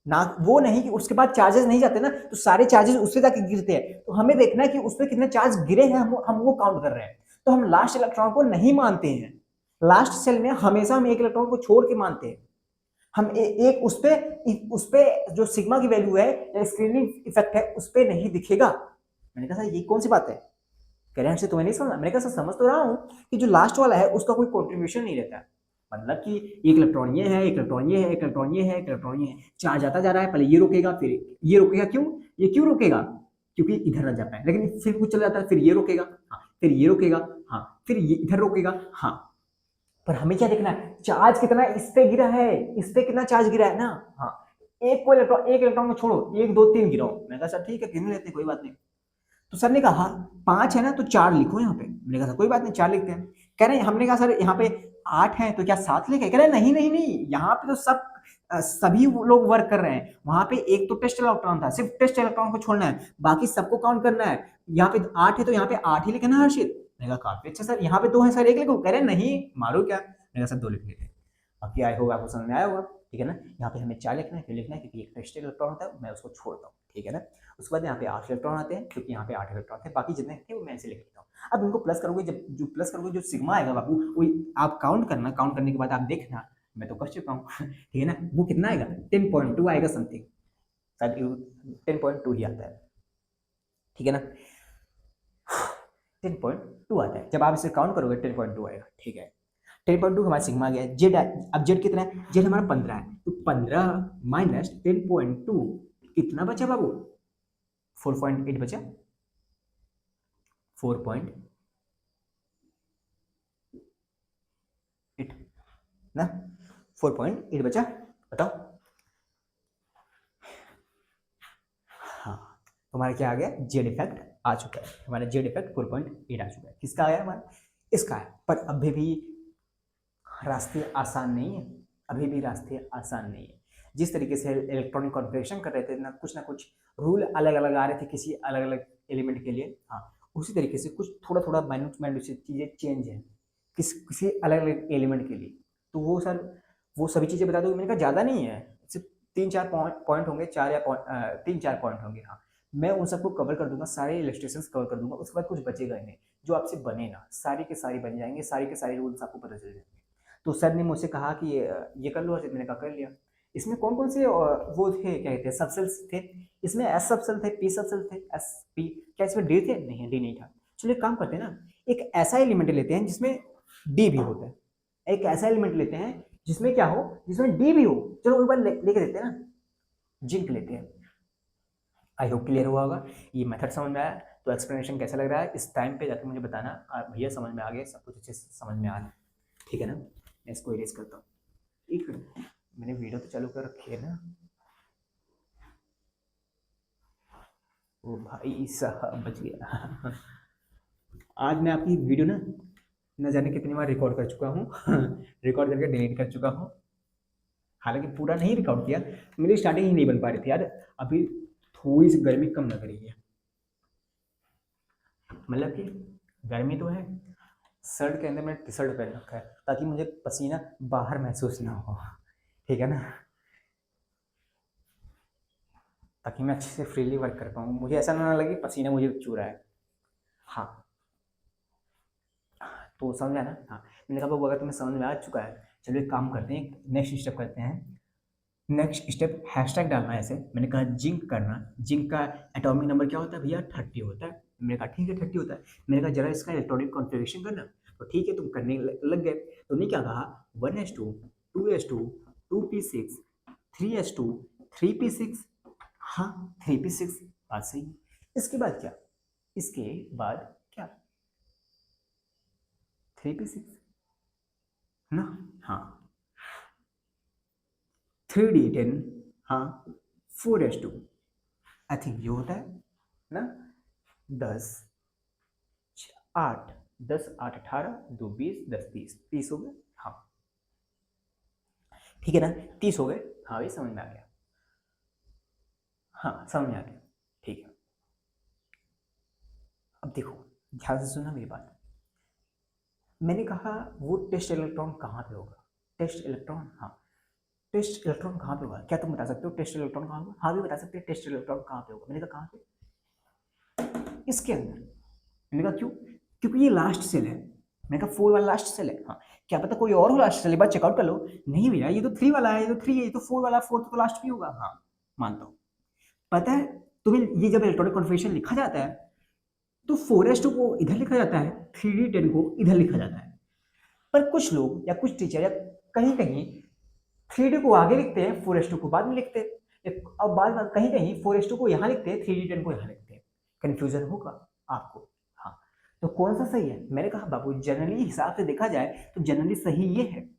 ना, वो नहीं कि उसके बाद चार्जेस नहीं जाते ना, तो सारे चार्जेस उस पे जाके गिरते हैं। तो हमें देखना है कि उस पे कितने चार्ज गिरे हैं, हम वो काउंट कर रहे हैं। तो हम लास्ट इलेक्ट्रॉन को नहीं मानते हैं, लास्ट सेल में हमेशा हम एक इलेक्ट्रॉन को छोड़ के मानते हैं। हम एक उस पे जो सिग्मा की वैल्यू है या स्क्रीनिंग इफेक्ट है उस पे नहीं दिखेगा। मैंने कहा सर ये कौन सी बात है? कह रहे हैं से तुम्हें नहीं समझा? मैंने कहा सर समझ तो रहा हूँ कि जो लास्ट वाला है उसका कोई कंट्रीब्यूशन नहीं रहता है, मतलब कि एक इलेक्ट्रॉन ये है, एक इलेक्ट्रॉन ये है, एक इलेक्ट्रॉन ये है, एक इलेक्ट्रॉन ये है, चार्ज आता जा रहा है, पहले ये रुकेगा फिर ये रुकेगा। क्यों? ये क्यों रुकेगा? क्योंकि इधर न जा पाए, लेकिन फिर कुछ चला जाता है, फिर ये रुकेगा, हाँ, फिर ये रुकेगा, हाँ, फिर ये इधर रुकेगा, हाँ। पर हमें क्या देखना है? चार्ज कितना इस पे गिरा है, इस पे कितना चार्ज गिरा है ना। हाँ, एक इलेक्ट्रॉन को छोड़ो, 1 2 3 गिराओ। मैंने कहा सर ठीक है, गिन लेते, कोई बात नहीं। तो सर ने कहा 5 है ना तो 4 लिखो यहाँ पे। मैंने कहा सर कोई बात नहीं, 4 लिखते हैं। कह रहे हैं, हमने कहा सर यहाँ पे 8 है तो क्या 7 लिखे? कह रहे नहीं नहीं नहीं, यहाँ पे तो सभी लोग वर्क कर रहे हैं, वहां पे एक तो टेस्ट इलेक्ट्रॉन था, सिर्फ टेस्ट इलेक्ट्रॉन को छोड़ना है, बाकी सबको काउंट करना है। यहाँ पे 8 है तो यहाँ पे 8 ही लिखना है हर्षित। मैंने कहा काफी अच्छा सर, यहाँ पे 2 है सर, 1 लिखो। कह रहे नहीं, मारो क्या? मैंने कहा सर 2 लिख लेते हैं। बाकी आए होगा, आपको समझ में आया होगा, ठीक है ना? यहाँ पे हमें 4 लिखना है, क्यों लिखना है? क्योंकि एक टेस्ट इलेक्ट्रॉन होता है, मैं उसको छोड़ता हूँ, ठीक है ना? उसके बाद यहाँ पे 8 इलेक्ट्रॉन आते हैं, क्योंकि यहाँ पे 8 इलेक्ट्रॉन थे, बाकी जितने थे वो मैं ऐसे लिख लेता हूँ। अब इनको प्लस करोगे, जब जो प्लस करोगे जो सिग्मा आएगा बाबू, वो आप काउंट करना, काउंट करने के बाद आप देखना, मैं तो कर चुका हूँ ठीक है ना, वो कितना आएगा? 10.2 आएगा समथिंग, शायद 10.2 ही आता है, ठीक है ना? 10.2 आता है, जब आप इसे काउंट करोगे 10.2 आएगा, ठीक है? 10.2 हमारा सिग्मा आ गया। जेड, अब जेड कितना है? जेड हमारा 15 है, तो 15 माइनस 10.2 कितना बचा बाबू? 4.8 बचा, 4.8 ना, 4.8 बचा, बताओ। हाँ, हमारा क्या आ गया? जेड इफेक्ट आ चुका है, हमारा जेड इफेक्ट 4.8 आ चुका है। किसका आया? हमारा इसका है। पर अभी भी रास्ते आसान नहीं है, अभी भी रास्ते आसान नहीं है। जिस तरीके से इलेक्ट्रॉनिक कॉन्फ़िगरेशन कर रहे थे ना कुछ रूल अलग अलग आ रहे थे किसी अलग अलग एलिमेंट के लिए, हाँ, उसी तरीके से कुछ थोड़ा थोड़ा माइन्यूट से चीज़ें चेंज है किसी अलग अलग एलिमेंट के लिए। तो वो सर वो सभी चीज़ें बता दोगे? मैंने कहा ज़्यादा नहीं है, सिर्फ 3-4 पॉइंट होंगे, 3-4 पॉइंट होंगे, हाँ, मैं उन सबको कवर कर दूंगा, सारे इलस्ट्रेशंस कवर कर दूंगा। उसके बाद कुछ बचेगा ही नहीं, जो आपसे बनेगा सारे के सारे बन जाएंगे, सारे के सारे रूल्स आपको पता चल जाएंगे। तो सर ने मुझसे कहा कि ये कर लो हर्षित, मैंने कहा कर लिया। इसमें कौन कौन से वो थे, क्या कहते हैं, सबसेल्स थे? इसमें एस सबसेल थे, पी सबसेल थे, एस पी, क्या इसमें डी थे? नहीं, डी नहीं था। चलो एक काम करते हैं ना, एक ऐसा एलिमेंट लेते हैं जिसमें डी भी होता है, एक ऐसा एलिमेंट लेते हैं जिसमें क्या हो, जिसमें डी भी हो। चलो एक बार लेके देते हैं ना, जिंक लेते हैं। आई होप क्लियर हुआ होगा, ये मेथड समझ में आया। तो एक्सप्लेनेशन कैसा लग रहा है इस टाइम पे जाकर मुझे बताना। भैया समझ में आ गया, सब कुछ अच्छे से समझ में आ रहा है, ठीक है ना। मैं इसको इरेज करता हूँ। एक मिनट, मैंने वीडियो तो चालू कर रखी है ना। ओ भाई साहब बच गया। आज मैं आपकी वीडियो ना न जाने कितनी बार रिकॉर्ड कर चुका हूँ। रिकॉर्ड करके डिलीट कर चुका हूँ। हालांकि पूरा नहीं रिकॉर्ड किया, मेरी स्टार्टिंग ही नहीं बन पा रही थी यार। अभी थोड़ी सी गर्मी कम लग रही है, मतलब कि गर्मी तो है। शर्ट के अंदर मैंने टी शर्ट पहन रखा है ताकि मुझे पसीना बाहर महसूस ना हो, ठीक है ना, ताकि मैं अच्छे से फ्रीली वर्क कर पाऊँ, मुझे ऐसा ना लगे पसीना मुझे चू रहा है। हाँ, तो समझ आया ना। हाँ, मैंने कहा वो अगर तुम्हें समझ में आ चुका है, चलो एक काम करते हैं, नेक्स्ट स्टेप करते हैं। नेक्स्ट स्टेप हैशटैग डालना है ऐसे। मैंने कहा जिंक करना, जिंक का एटॉमिक नंबर क्या होता है भैया, 30 होता है। मैंने कहा ठीक है 30 होता है। मैंने कहा जरा इसका इलेक्ट्रॉनिक कॉन्फ़िगरेशन करना, तो ठीक है तुम करने लग गए। तो नहीं क्या कहा, 1s2 2s2 2p6 3s2 3p6, हाँ 3p6, बात सही है। इसके बाद क्या, इसके बाद क्या, 3p6 ना, हाँ 3d10, हाँ 4s2, आई थिंक ये होता है ना। 10 8, 10 8 18 2 20 10 30, 30 हो गए। हाँ ठीक है ना, 30 हो गए। हाँ भाई समझ में आ गया, हाँ समझ में आ गया, ठीक है। अब देखो ध्यान से सुनना मेरी बात। मैंने कहा वो टेस्ट इलेक्ट्रॉन कहाँ पे होगा, टेस्ट इलेक्ट्रॉन, हाँ टेस्ट इलेक्ट्रॉन कहाँ पे होगा, क्या तुम बता सकते हो टेस्ट इलेक्ट्रॉन कहाँ होगा? हाँ भी बता सकते हैं टेस्ट इलेक्ट्रॉन कहाँ पे होगा। मैंने कहा कहाँ पे, इसके अंदर। मैंने कहा क्यों, क्योंकि ये लास्ट सेल है। मैंने कहा 4 वाला लास्ट सेल है, हाँ क्या पता कोई और हो लास्ट सेल, एक बार चेकआउट कर लो। नहीं भैया ये तो 3 वाला है, ये तो 3 है, ये तो 4 वाला, 4 तो लास्ट भी होगा, हाँ मानता हूँ। पता है तुम्हें, ये जब इलेक्ट्रॉनिक कॉन्फ़िगरेशन लिखा जाता है तो 4s2 को इधर लिखा जाता है, 3d10 को इधर लिखा जाता है। पर कुछ लोग या कुछ टीचर या कहीं कहीं 3d को आगे लिखते हैं, 4s2 को बाद में लिखते हैं, और बाद कहीं कहीं 4s2 को यहाँ लिखते हैं, 3d10 को यहाँ लिखते हैं। कन्फ्यूजन होगा आपको, हाँ। तो कौन सा सही है? मैंने कहा बाबू जनरली हिसाब से देखा जाए तो जनरली सही ये है,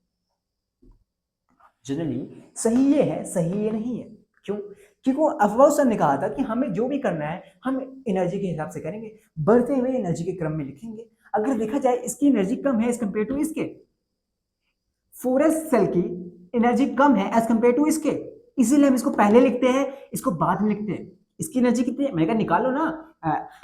जनरली सही ये है, सही ये नहीं है। क्यों? क्योंकि वो अफवाह सर ने कहा था कि हमें जो भी करना है हम एनर्जी के हिसाब से करेंगे, बढ़ते हुए एनर्जी के क्रम में लिखेंगे। अगर देखा जाए इसकी एनर्जी कम है एज कम्पेयर टू इसके, 4s सेल की एनर्जी कम है एज कम्पेयर टू इसके, इसीलिए हम इसको पहले लिखते हैं, इसको बाद में लिखते हैं। इसकी एनर्जी कितनी है? मैंने कहा निकालो ना,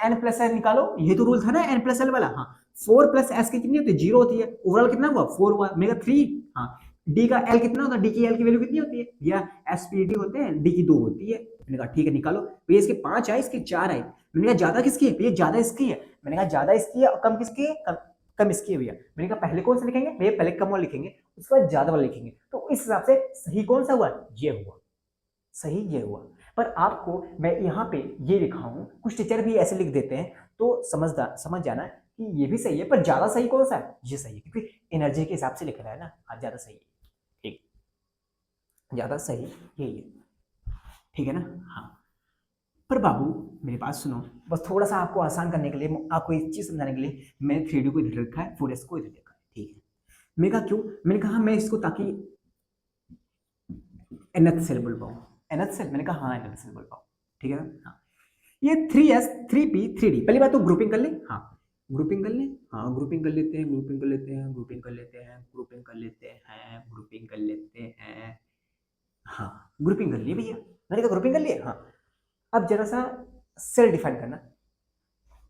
एन प्लस एल निकालो, ये तो रूल था ना एन प्लस एल वाला। हाँ 4 प्लस एस की कितनी होती है? 0 होती है। ओवरऑल कितना हुआ? 4 हुआ। मेगा 3। हाँ डी का एल कितना होता है? डी की एल की वैल्यू कितनी होती है? या एस पी डी होते हैं, डी की 2 होती है। मैंने कहा ठीक है निकालो, भैया इसके 5 आए, इसके 4 आए। मैंने कहा ज्यादा किसकी है? भैया ज्यादा इसकी है। मैंने कहा ज्यादा इसकी है और कम किसकी है? कम इसकी है भैया। मैंने कहा पहले कौन सा लिखेंगे? भैया पहले कम वाला लिखेंगे, उसके बाद ज्यादा वाला लिखेंगे। तो इस हिसाब से सही कौन सा हुआ? ये हुआ, सही ये हुआ। पर आपको मैं यहाँ पे ये लिखा हूँ, कुछ टीचर भी ऐसे लिख देते हैं, तो समझ जाना कि ये भी सही है, पर ज्यादा सही कौन सा है? ये सही है, क्योंकि एनर्जी के हिसाब से लिख रहा है ना। हाँ ज्यादा सही है, ठीक, ज्यादा सही यही है, ठीक है ना। हाँ पर बाबू मेरी बात सुनो, बस थोड़ा सा आपको आसान करने के लिए, आपको एक चीज समझाने के लिए मैंने 3D को इधर रखा है, 4S को इधर रखा है, ठीक है। मैंने कहा क्यों? मैंने कहा मैं इसको ताकि nth सेल बोल पाऊँ, nth सेल। मैंने कहा हाँ nth सेल बोल पाऊँ, ठीक है ना। हाँ ये 3s 3p 3d, पहली बात तो ग्रुपिंग कर ले, हाँ ग्रुपिंग कर ले, हाँ ग्रुपिंग कर लेते हैं, ग्रुपिंग कर लेते हैं, ग्रुपिंग कर लेते हैं, ग्रुपिंग कर लेते हैं, ग्रुपिंग कर लेते हैं, हाँ ग्रुपिंग कर लिए भैया। मैंने कहा ग्रुपिंग कर लिए, हाँ। अब जरा सा सेल डिफाइन करना।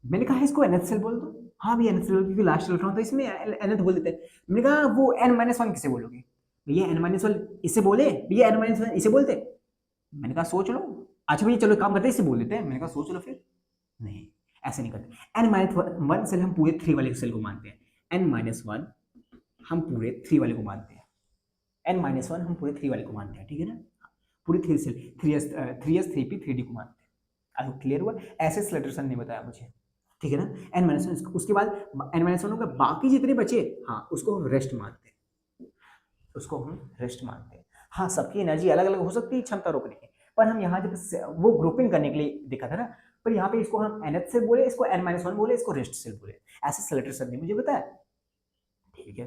मैंने कहा इसको nth सेल बोल दो, हाँ भैया nth सेल, क्योंकि लास्ट इलेक्ट्रॉन तो इसमें nth बोल देते हैं। मैंने कहा वो n-1 किसे बोलोगे? भैया n-1 इसे बोले, भैया n-1 इसे बोलते। मैंने कहा सोच लो। अच्छा भैया चलो काम करते हैं, इसे बोल देते हैं। मैंने कहा सोच लो फिर। नहीं ऐसे नहीं करते। n-1 सेल हम पूरे 3 वाले सेल को मानते हैं, n-1 हम पूरे 3 वाले को मानते हैं, n-1 हम पूरे 3 वाले को मानते हैं, ठीक है ना। पूरे 3 सेल 3s 3p 3d को मानते हैं। अब क्लियर हुआ? ऐसे स्लेटर सर ने बताया मुझे, ठीक है ना। n-1 उसके बाद n-1 के बाकी जितने बचे, हाँ उसको हम रेस्ट मानते हैं, उसको हम रेस्ट मानते हैं। हाँ सबकी एनर्जी अलग अलग हो सकती है क्षमता रोकने की, पर हम यहाँ जब वो ग्रुपिंग करने के लिए देखा था ना, पर यहाँ पे इसको हम nth सेल बोले, इसको n-1 बोले, इसको रेस्ट सेल बोले, ऐसे सेलेक्टर सर ने मुझे बताया। ठीक है,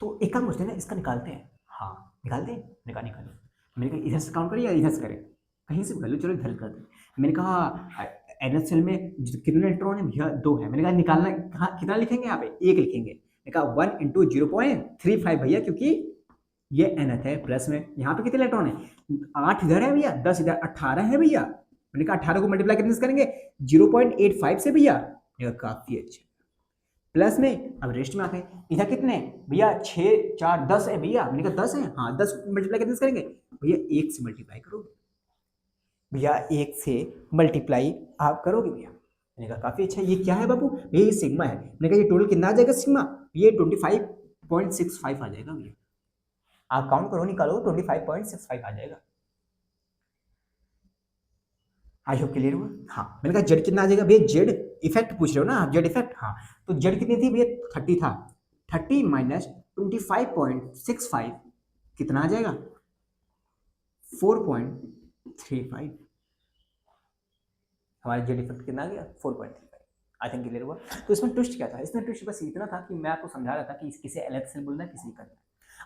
तो एक काम करते हैं ना, इसका निकालते हैं। हाँ निकालते हैं, निकालें। मैंने कहा इधर से काउंट करिए या इधर से करें, कहीं से कर लो, चलो इधर करते हैं। मैंने कहा nth सेल में कितने इलेक्ट्रॉन है भैया, 2 है। मैंने कहा निकालना कहाँ, कितना लिखेंगे यहाँ पे, 1 लिखेंगे। मैंने कहा 1 × 0.35 भैया, क्योंकि ये nth है प्लस में, यहाँ पे कितने इलेक्ट्रॉन है, 8 इधर है भैया, 10 इधर, 18 है भैया। मैंने कहा 18 को मल्टीप्लाई कितने से करेंगे, 0.85 से भैया। मैंने कहा काफी अच्छा, प्लस में अब रेस्ट में आते हैं, इधर कितने भैया, 6 4 10 है भैया। मैंने कहा 10 है, हाँ 10 मल्टीप्लाई कितने से करेंगे भैया, 1 से मल्टीप्लाई करोगे भैया, 1 से मल्टीप्लाई आप करोगे भैया। मैंने कहा काफी अच्छा, ये क्या है बाबू भैया, ये सिग्मा है। मैंने कहा ये टोटल कितना आ जाएगा सिग्मा, ये 25.65 आ जाएगा भैया, आप काउंट करो, निकालो, 25.65 आ जाएगा। आई होप क्लियर हुआ। हाँ मैंने कहा जेड कितना आ जाएगा भैया, जेड इफेक्ट पूछ रहे हो ना आप, जेड इफेक्ट। हाँ तो जेड कितनी थी भैया, 30 था, 30 माइनस 25.65 कितना आ जाएगा, 4.35। हमारा जेड इफेक्ट कितना आ गया, 4.35। आई थिंक क्लियर हुआ। तो इसमें ट्विस्ट क्या था, इसमें ट्विस्ट बस इतना था कि मैं आपको समझा रहा था कि किसे अलग से बोलना है, किसी करना है।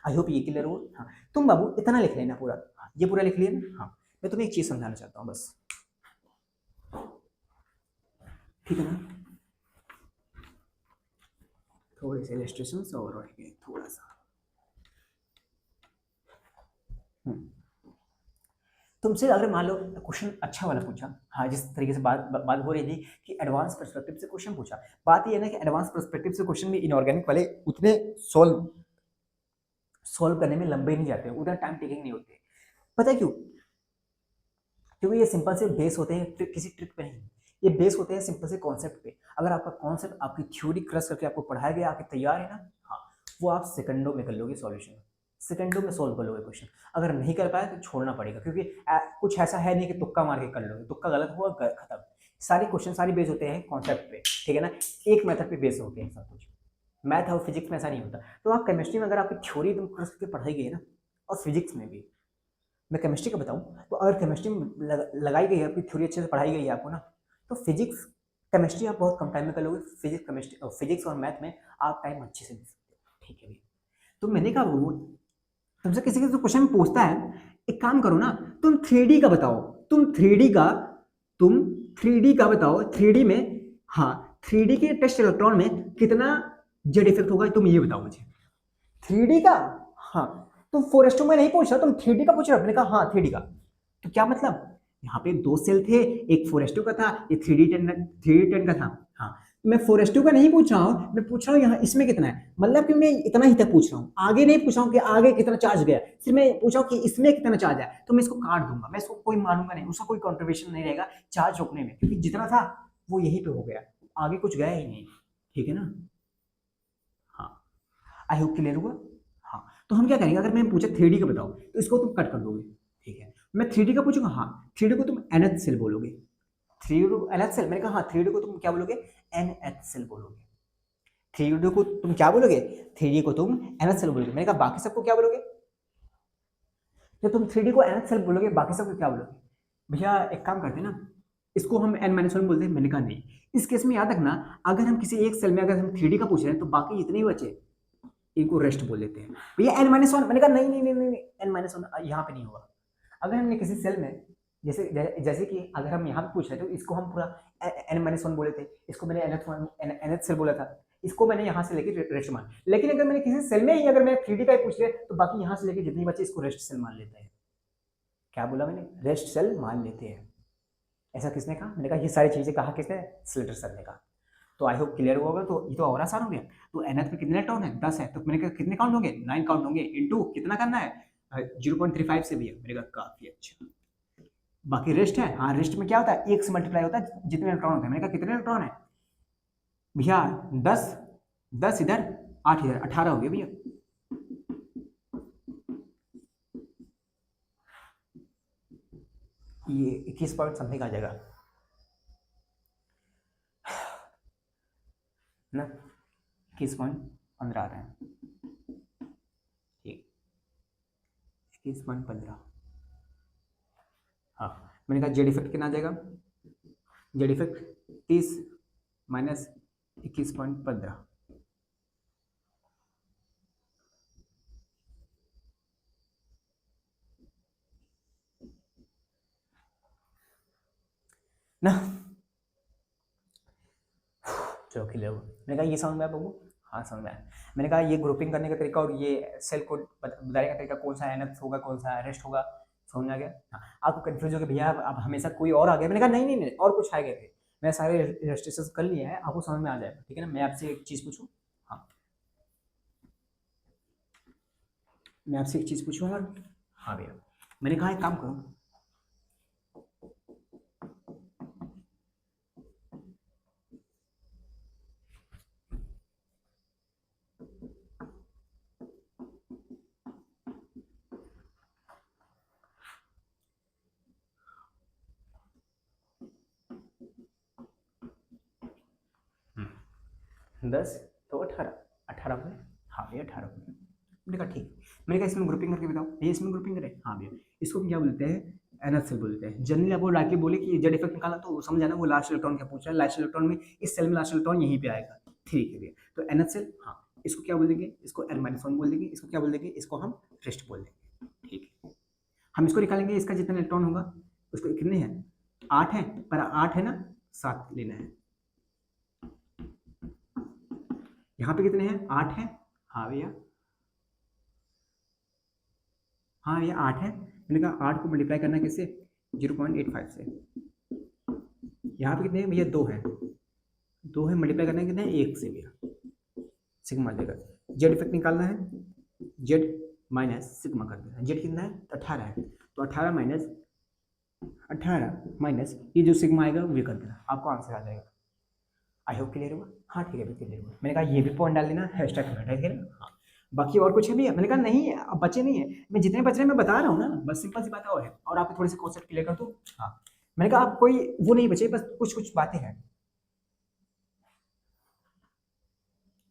आई होप ये क्लियर हुआ। हाँ तुम बाबू इतना लिख लेना पूरा, ये पूरा लिख लिया ना। हाँ मैं तुम्हें एक चीज समझाना चाहता हूँ बस, ठीक है ना, थोड़े से इलस्ट्रेशन और रहेंगे थोड़ा सा। तुमसे अगर मान लो क्वेश्चन अच्छा वाला पूछा, हाँ जिस तरीके से बात हो रही थी कि एडवांस पर्सपेक्टिव से क्वेश्चन पूछा, बात ये है ना कि एडवांस पर्सपेक्टिव से क्वेश्चन भी इनऑर्गेनिक वाले उतने सॉल्व करने में लंबे नहीं जाते, उतना टाइम टेकिंग नहीं होते। पता है क्यों, क्योंकि ये सिंपल से बेस होते हैं, किसी ट्रिक पे नहीं, ये बेस होते हैं सिंपल से कॉन्सेप्ट पे। अगर आपका कॉन्सेप्ट आपकी थ्योरी क्रश करके आपको पढ़ाया गया, आपके तैयार है ना, हाँ वो आप सेकंडों में कर लोगे सॉल्यूशन, सेकंडों में सॉल्व कर लोगे क्वेश्चन। अगर नहीं कर पाए तो छोड़ना पड़ेगा, क्योंकि कुछ ऐसा है नहीं कि तुक्का मार के कर लोगे, तुक्का गलत हुआ खत्म। सारे क्वेश्चन सारे बेस होते हैं कॉन्सेप्ट पे, ठीक है ना, एक मेथड पे बेस होते हैं सब कुछ। मैथ और फिजिक्स में ऐसा नहीं होता। तो आप केमिस्ट्री में अगर आपकी थ्योरी एकदम क्रश करके पढ़ाई गई है ना, और फिजिक्स में भी, मैं केमिस्ट्री का बताऊं तो अगर केमिस्ट्री में लगाई गई है, आपकी थ्योरी अच्छे से पढ़ाई गई है आपको ना, तो फिजिक्स केमिस्ट्री आप बहुत कम टाइम में कर लोगे, फिजिक्स केमिस्ट्री और फिजिक्स और मैथ में आप टाइम अच्छे से दे सकते हो, ठीक है भैया। तो मैंने कहा वो तुमसे किसी किसी क्वेश्चन में पूछता है, एक काम करो ना, तुम 3D का बताओ, तुम 3D का बताओ, 3D में, हाँ 3D के टेस्ट इलेक्ट्रॉन में कितना जेड इफेक्ट होगा, तुम ये बताओ मुझे 3D का। हाँ तुम 4:2 में नहीं पूछ रहा, तुम 3D का पूछ रहे हो। मैंने कहा हाँ 3D का, तो क्या मतलब, यहाँ पे 2 सेल थे, एक 4:2 का था, ये 3D10 का था। हाँ मैं 4:2 का नहीं पूछ रहा हूँ, मैं पूछ रहा हूँ यहाँ इसमें कितना है, मतलब कि मैं इतना ही तक पूछ रहा हूँ, आगे नहीं पूछ रहा हूँ कि आगे कितना चार्ज गया, सिर्फ मैं पूछ रहा हूँ कि इसमें कितना चार्ज है। तो मैं इसको काट दूंगा, मैं इसको कोई मानूंगा नहीं, उसका कोई कॉन्ट्रीब्यूशन नहीं रहेगा चार्ज रोकने में, क्योंकि जितना था वो यहीं पे हो गया, आगे कुछ गया ही नहीं, ठीक है ना। हाँ आई होप क्लियर हुआ। हाँ तो हम क्या करेंगे, अगर मैं पूछा 3D का बताओ तो इसको तुम कट कर दोगे, ठीक है। मैं 3D का पूछूंगा, हाँ 3D को तुम nth सेल बोलोगे, 3D को nth सेल, मैंने कहा हाँ 3D को तुम क्या बोलोगे, nth सेल बोलोगे। 3D को तुम क्या बोलोगे, 3D को तुम nth सेल बोलोगे। मैंने कहा बाकी सबको क्या बोलोगे, जब तुम 3D को nth सेल बोलोगे बाकी सबको क्या बोलोगे भैया, एक काम करते हैं ना, इसको हम n-1 बोलते हैं। मैंने कहा नहीं, इस केस में याद रखना, अगर हम किसी एक सेल में अगर हम 3D का पूछ रहे हैं तो बाकी जितने ही बचे इनको रेस्ट बोल देते हैं भैया, n-1। मैंने कहा नहीं नहीं नहीं नहीं, n-1 यहाँ पे नहीं होगा। अगर हमने किसी सेल में, जैसे जैसे कि अगर हम यहाँ पे पूछ रहे थे तो इसको हम पूरा n-1 बोले थे, इसको मैंने nth सेल बोला था, इसको मैंने यहाँ से लेके रेस्ट मान। लेकिन अगर मैंने किसी सेल में ही अगर मैं 3D का ही पूछ लिया तो बाकी यहाँ से लेके जितनी बचे इसको रेस्ट सेल मान लेते हैं। क्या बोला मैंने, रेस्ट सेल मान लेते हैं। ऐसा किसने कहा, मैंने कहा ये सारी चीजें कहा किसने, स्लेटर सर ने कहा। तो आई होप क्लियर होगा। तो ये तो और आसान हो गया। तो nth पे कितने इलेक्ट्रॉन है, 10 है, तो मैंने कहा कितने काउंट होंगे, 9 काउंट होंगे, इनटू कितना करना है 0.35 से भी है। मैंने कहा काफी अच्छा। बाकी रेस्ट है, हाँ रेस्ट में क्या होता है, 1 से मल्टीप्लाई होता है जितने इलेक्ट्रॉन होते हैं। मैंने कहा कितने इलेक्ट्रॉन है भैया, 10, 10 इधर, 8 इधर, 18 हो गया भैया। ये 21 पॉइंट समथिंग आ जाएगा ना, 21.15 आ रहा है, ठीक, 21.15। हाँ मैंने कहा जेड इफेक्ट कितना आ जाएगा, जेड इफेक्ट 30 माइनस 21.15। ना चलो क्लियर हो। मैंने कहा ये समझ में आया बाबू? हाँ समझ में आया। मैंने कहा ये ग्रुपिंग करने का तरीका और ये सेल को बताने का तरीका, कौन सा एनएफ होगा कौन सा रेस्ट होगा, समझ में आ गया? हाँ, आपको कंफ्यूज हो गया भैया अब हमेशा कोई और आ गया। मैंने कहा नहीं नहीं नहीं, और कुछ आ गए थे, मैं सारे रजिस्ट्रेशन कर लिए हैं, आपको समझ में आ जाएगा, ठीक है ना? मैं आपसे एक चीज़ पूछूँ? हाँ, मैं आपसे एक चीज़ पूछूँगा। हाँ भैया, मैंने कहा एक काम करो, 10 तो 18, 18 में, हाँ भैया 18 में। मैंने कहा ठीक। मैंने कहा इसमें ग्रुपिंग करके बताओ भैया, इसमें ग्रुपिंग करें? हाँ भैया, इसको क्या बोलते हैं? एनएच सेल बोलते हैं। जनरली आपको डायरेक्टली बोले कि जेड इफेक्ट निकाला तो समझ जाना वो लास्ट इलेक्ट्रॉन क्या पूछ रहा है। लास्ट इलेक्ट्रॉन में इस सेल में लास्ट इलेक्ट्रॉन यहीं पे आएगा, ठीक है भैया। तो एनएच सेल, हाँ, इसको क्या बोल देंगे? इसको N-1 बोल देंगे। इसको क्या बोल देंगे? इसको हम रेस्ट बोल देंगे, ठीक है। हम इसको निकालेंगे, इसका जितना इलेक्ट्रॉन होगा उसको, कितने हैं? 8 है, पर 8 है ना, 7 लेना है। यहाँ पे कितने हैं? 8 है, हाँ भैया, हाँ भैया 8 है। मैंने कहा 8 को मल्टीप्लाई करना है किससे? 0.85 से। यहाँ पे कितने हैं भैया? 2 है, 2 है, मल्टीप्लाई करना है कितने? 1 से भैया, सिग्मा देगा। जेड इफेक्ट निकालना है, जेड माइनस सिग्मा कर देना है। जेड कितना है? तो 18 है, तो 18 माइनस ये जो सिग्मा आएगा वो कर देना, आपको आंसर आ जाएगा। आई होप क्लियर हुआ? हाँ ठीक है, क्लियर हुआ। मैंने कहा ये भी पॉइंट डाल देना, हैशटैग ठीक है ना? हाँ, बाकी और कुछ है भैया? मैंने कहा नहीं है, अब बचे नहीं है, मैं जितने बच रहे हैं मैं बता रहा हूँ ना, बस सिंपल सी बात और है, और आपको थोड़े से कॉन्सेप्ट क्लियर कर दूँ। हाँ, मैंने कहा आप कोई वो नहीं बचे, बस कुछ कुछ बातें हैं।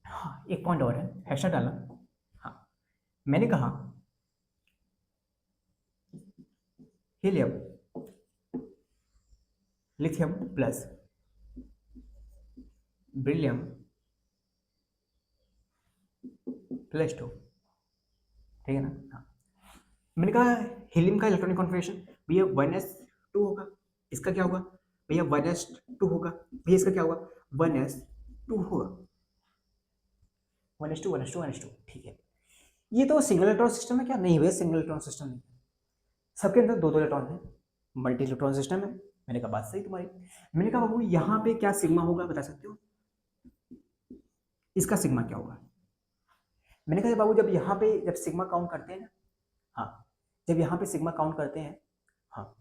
हाँ, एक पॉइंट और है, हैशटैग डालना। हाँ, मैंने कहा helium lithium plus beryllium plus 2, ठीक है ना? हाँ, मैंने कहा हीलियम का इलेक्ट्रॉनिक कॉन्फ़िगरेशन भैया 1s2 होगा। इसका क्या होगा भैया? 1s2 होगा भैया। इसका क्या होगा? 1s2 होगा, 1s2 1s2 1s2, ठीक है। ये तो सिंगल इलेक्ट्रॉन सिस्टम है क्या? नहीं भैया, सिंगल इलेक्ट्रॉन सिस्टम नहीं, सबके अंदर दो दो इलेक्ट्रॉन है, मल्टी इलेक्ट्रॉन सिस्टम है। मैंने कहा बात सही तुम्हारी। मैंने कहा बाबू यहाँ पे क्या सिग्मा होगा, बता सकते हो? इसका सिग्मा क्या होगा? मैंने कहा बाबू जब यहाँ पे जब सिग्मा काउंट करते हैं ना, हाँ, जब यहाँ पे सिग्मा काउंट करते हैं, हाँ,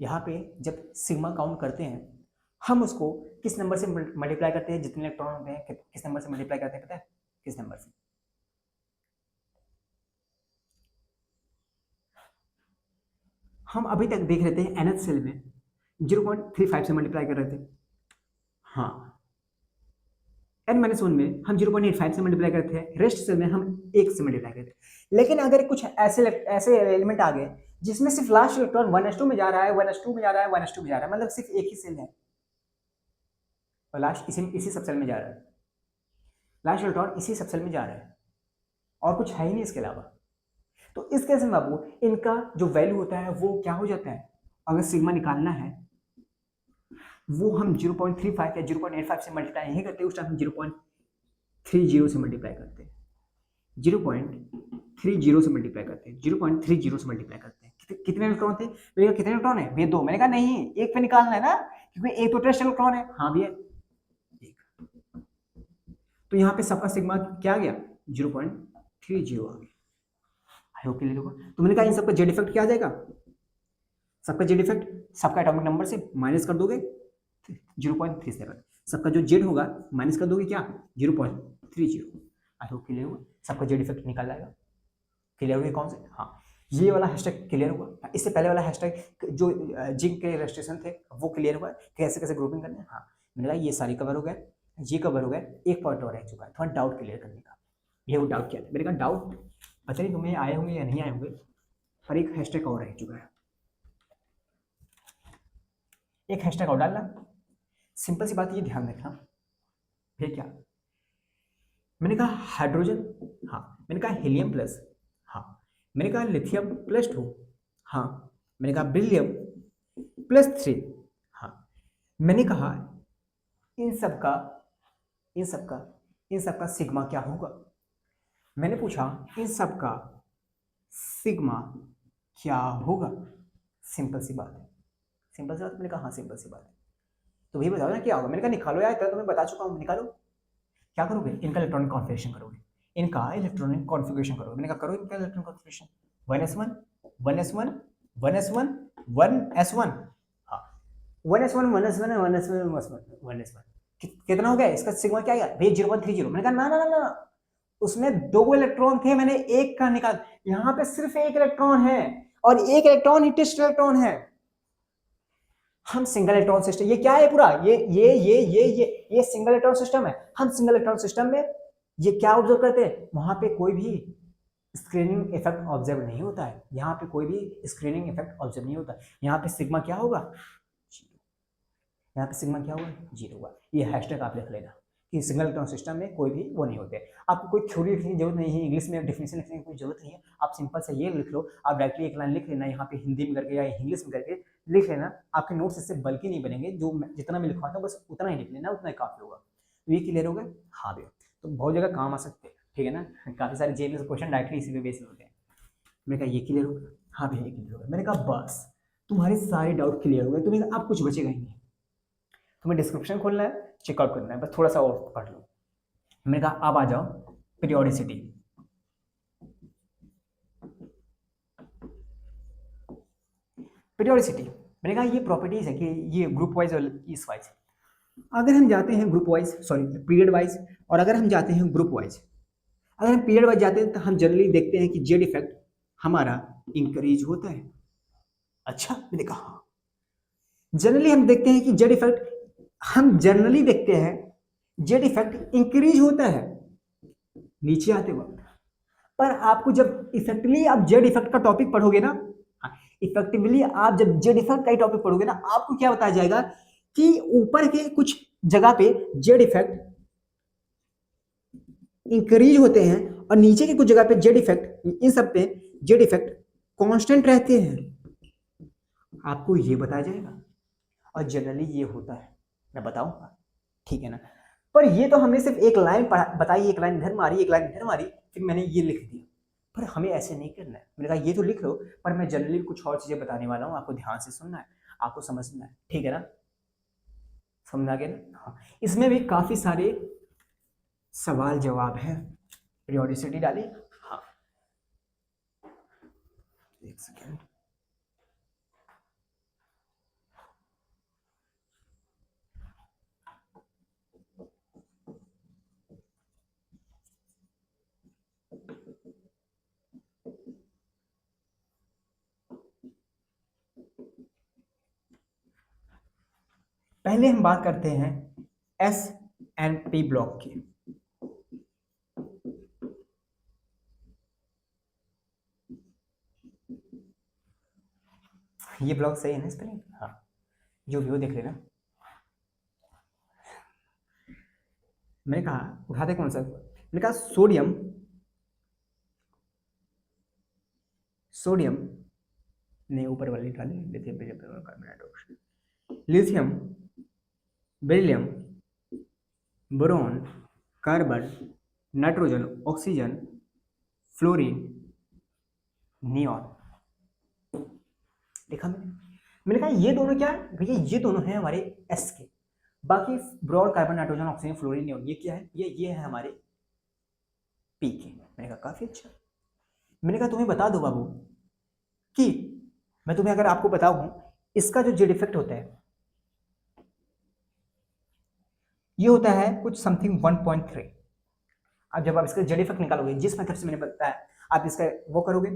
यहाँ पे जब सिग्मा काउंट करते हैं, हम उसको किस नंबर से मल्टीप्लाई करते हैं? जितने इलेक्ट्रॉन होते हैं किस नंबर से मल्टीप्लाई करते हैं, पता है किस नंबर से? हम अभी तक देख रहे थे एनएच सेल में 0.35 से मल्टीप्लाई कर रहे थे, हाँ, N-1 में हम 0.85 से मल्टीप्लाई करते हैं, रेस्ट सेल में हम 1 से मल्टीप्लाई करते हैं। लेकिन अगर कुछ ऐसे ऐसे एलिमेंट आ गए जिसमें सिर्फ लास्ट इलेक्ट्रॉन 1s2 में जा रहा है, 1s2 में जा रहा है, 1s2 में जा रहा है, मतलब सिर्फ एक ही सेल है और लास्ट इसी सबसेल में जा रहा है, लास्ट इलेक्ट्रॉन इसी सबसेल में जा रहा है और कुछ है ही नहीं इसके अलावा। तो इस केस में बाबू इनका जो वैल्यू होता है वो क्या हो जाता है? अगर सिग्मा निकालना है वो हम 0.35 या 0.85 से मल्टीप्लाई नहीं करते, उस टाइम हम 0.30 से मल्टीप्लाई करते हैं, 0.30 से मल्टीप्लाई करते हैं, 0.30 से मल्टीप्लाई करते हैं। कितने इलेक्ट्रॉन थे भैया? कितने इलेक्ट्रॉन है भैया? 2। मैंने कहा नहीं, एक पे निकालना है ना, क्योंकि एक तो टेस्ट इलेक्ट्रॉन है। हाँ भैया, एक, तो यहाँ पे सबका सिग्मा क्या आ गया? 0.30 आ गया। आई होप क्लियर होगा। तो मैंने कहा इन सबका जेड इफेक्ट क्या आ जाएगा? सबका जेड इफेक्ट, सबका एटॉमिक नंबर से माइनस कर दोगे 0.37, सबका जो जेड होगा माइनस कर दोगे क्या? 0.30। आई होप क्लियर हुआ, सबका जेड इफेक्ट निकाल जाएगा। क्लियर हुआ कौन से? हाँ, ये वाला हैशटैग क्लियर हुआ। इससे पहले वाला हैशटैग जो जिंक के रजिस्ट्रेशन थे वो क्लियर हुआ, कैसे कैसे ग्रुपिंग करनी है। हाँ, मैंने कहा ये सारी कवर हो गए, ये कवर हो गए। एक पॉइंट और रह चुका है थोड़ा डाउट क्लियर करने का, ये वो डाउट क्या है? मैंने कहा डाउट पता नहीं तुम्हें आए होंगे या नहीं आए होंगे, पर एक हैशटैग और रह चुका है। एक हैशटैग और डालना। सिंपल सी बात, ये ध्यान रखना। फिर क्या मैंने कहा? हाइड्रोजन, हाँ। मैंने कहा हीलियम प्लस, हाँ। मैंने कहा लिथियम +2, हाँ। मैंने कहा बेरिलियम +3, हाँ। मैंने कहा इन सब का इन सब का इन सब का सिग्मा क्या होगा? मैंने पूछा इन सब का सिग्मा क्या होगा? सिंपल सी बात है, सिंपल सी बात। मैंने कहा हाँ सिंपल सी बात है, तो वही बताओ ना क्या होगा। मैंने कहा निकालो यार, तो मैं बता चुका हूँ, निकालो। क्या करोगे? इनका इलेक्ट्रॉनिक कॉन्फ़िगरेशन करोगे, इनका इलेक्ट्रॉनिक कॉन्फ़िगरेशन करोगे। मैंने कहा करो इनका electronic configuration. 1s1 1s1 1s1 1s1, हाँ। 1s1 1s1 1s1 1s1 कितना हो गया? इसका सिग्मा क्या आया भैया? 0.30। मैंने कहा ना ना ना ना, उसमें 2 इलेक्ट्रॉन थे, मैंने एक का निकाल। यहां पे सिर्फ एक इलेक्ट्रॉन है, और एक इलेक्ट्रॉन ही टेस्ट इलेक्ट्रॉन है। हम सिंगल इलेक्ट्रॉन सिस्टम, ये क्या है पूरा? ये सिंगल इलेक्ट्रॉन सिस्टम है। हम सिंगल इलेक्ट्रॉन सिस्टम में ये क्या ऑब्जर्व करते हैं? वहां पे कोई भी स्क्रीनिंग इफेक्ट ऑब्जर्व नहीं होता है। यहाँ पे कोई भी स्क्रीनिंग इफेक्ट ऑब्जर्व नहीं होता। यहाँ पे सिग्मा क्या होगा? यहाँ पे सिग्मा क्या होगा? 0 होगा। ये हैशटैग आप लिख लेना कि सिंगल इलेक्ट्रॉन सिस्टम में कोई भी वो नहीं होते। आपको कोई थ्योरी लिखने की जरूरत नहीं है, इंग्लिश में डेफिनेशन लिखने की कोई जरूरत नहीं है। आप सिंपल से ये लिख लो, आप डायरेक्टली एक लाइन लिख लेना यहाँ पे हिंदी में करके या इंग्लिश में करके लिख लेना। आपके नोट्स इससे बल्कि नहीं बनेंगे, जो जितना मैं लिखवाता हूँ बस उतना ही लिख लेना, उतना ही काफी होगा। तो ये क्लियर होगा? हाँ भैया, तो बहुत जगह काम आ सकते हैं, ठीक है ना। काफी सारे जेल क्वेश्चन डायरेक्टली इसी पे बेस होते हैं। मैंने कहा ये क्लियर होगा? हाँ भैया ये क्लियर होगा। मैंने कहा बस तुम्हारे सारे डाउट क्लियर हो गए, तुम्हें अब कुछ बचेगा ही नहीं। तुम्हें डिस्क्रिप्शन खोलना है, चेकआउट करना है, बस थोड़ा सा और पढ़ लो। मैंने कहा अब आ जाओ पीरियोडिसिटी। पीरियोडिसिटी मैंने कहा ये प्रॉपर्टीज है कि ये ग्रुप वाइज और इस वाइज। अगर हम जाते हैं group wise, sorry period wise, और अगर हम जाते हैं ग्रुप वाइज, अगर हम पीरियड वाइज जाते हैं तो हम जनरली देखते हैं कि जेड इफेक्ट हमारा इंक्रीज होता है। अच्छा, मैंने कहा जनरली हम देखते हैं कि जेड इफेक्ट, हम जनरली देखते हैं जेड इफेक्ट इंक्रीज होता है नीचे आते वक्त। पर आपको जब इफेक्टिवली आप जेड इफेक्ट का टॉपिक पढ़ोगे ना, इफेक्टिवली आप जब जेड इफेक्ट का टॉपिक पढ़ोगे ना, आपको क्या बताया जाएगा कि ऊपर के कुछ जगह पे जेड इफेक्ट इंक्रीज होते हैं और नीचे के कुछ जगह पे जेड इफेक्ट, इन सब पे जेड इफेक्ट कांस्टेंट रहते हैं। आपको ये बताया जाएगा, और जनरली ये होता है, मैं बताऊंगा, ठीक है ना। पर ये तो हमने सिर्फ एक लाइन बताई, एक लाइन इधर मारी, एक लाइन इधर मारी, फिर मैंने ये लिख दिया। पर हमें ऐसे नहीं करना है। मैंने कहा ये तो लिख लो, पर मैं जनरली कुछ और चीजें बताने वाला हूँ, आपको ध्यान से सुनना है, आपको समझना है, ठीक है ना। समझ आ गया ना? हाँ, इसमें भी काफी सारे सवाल जवाब है। पीरियोडिसिटी डाली, हाँ, एक सेकेंड। पहले हम बात करते हैं एस एंड पी ब्लॉक की। ये ब्लॉक सही है ना स्पेलिंग? हाँ, जो भी हो देख लेना। मैंने कहा उठाते कौन सा? मैंने कहा सोडियम, सोडियम ने ऊपर वाली डाली, lithium carbon hydroxide, lithium, beryllium, boron, carbon, nitrogen, oxygen, fluorine, neon. देखा मैंने कहा ये दोनों क्या है भैया? ये दोनों हैं हमारे एस के। बाकी boron, carbon, nitrogen, oxygen, fluorine, neon, ये क्या है? ये है हमारे पी के। मैंने कहा काफी अच्छा। मैंने कहा तुम्हें बता दो बाबू कि मैं तुम्हें अगर आपको बताऊं, इसका जो जेड इफेक्ट होता है ये होता है कुछ समथिंग 1.3। अब जब आप इसका जेड इफेक्ट निकालोगे, जिस मेथड से मैंने बताया, आप इसका वो करोगे,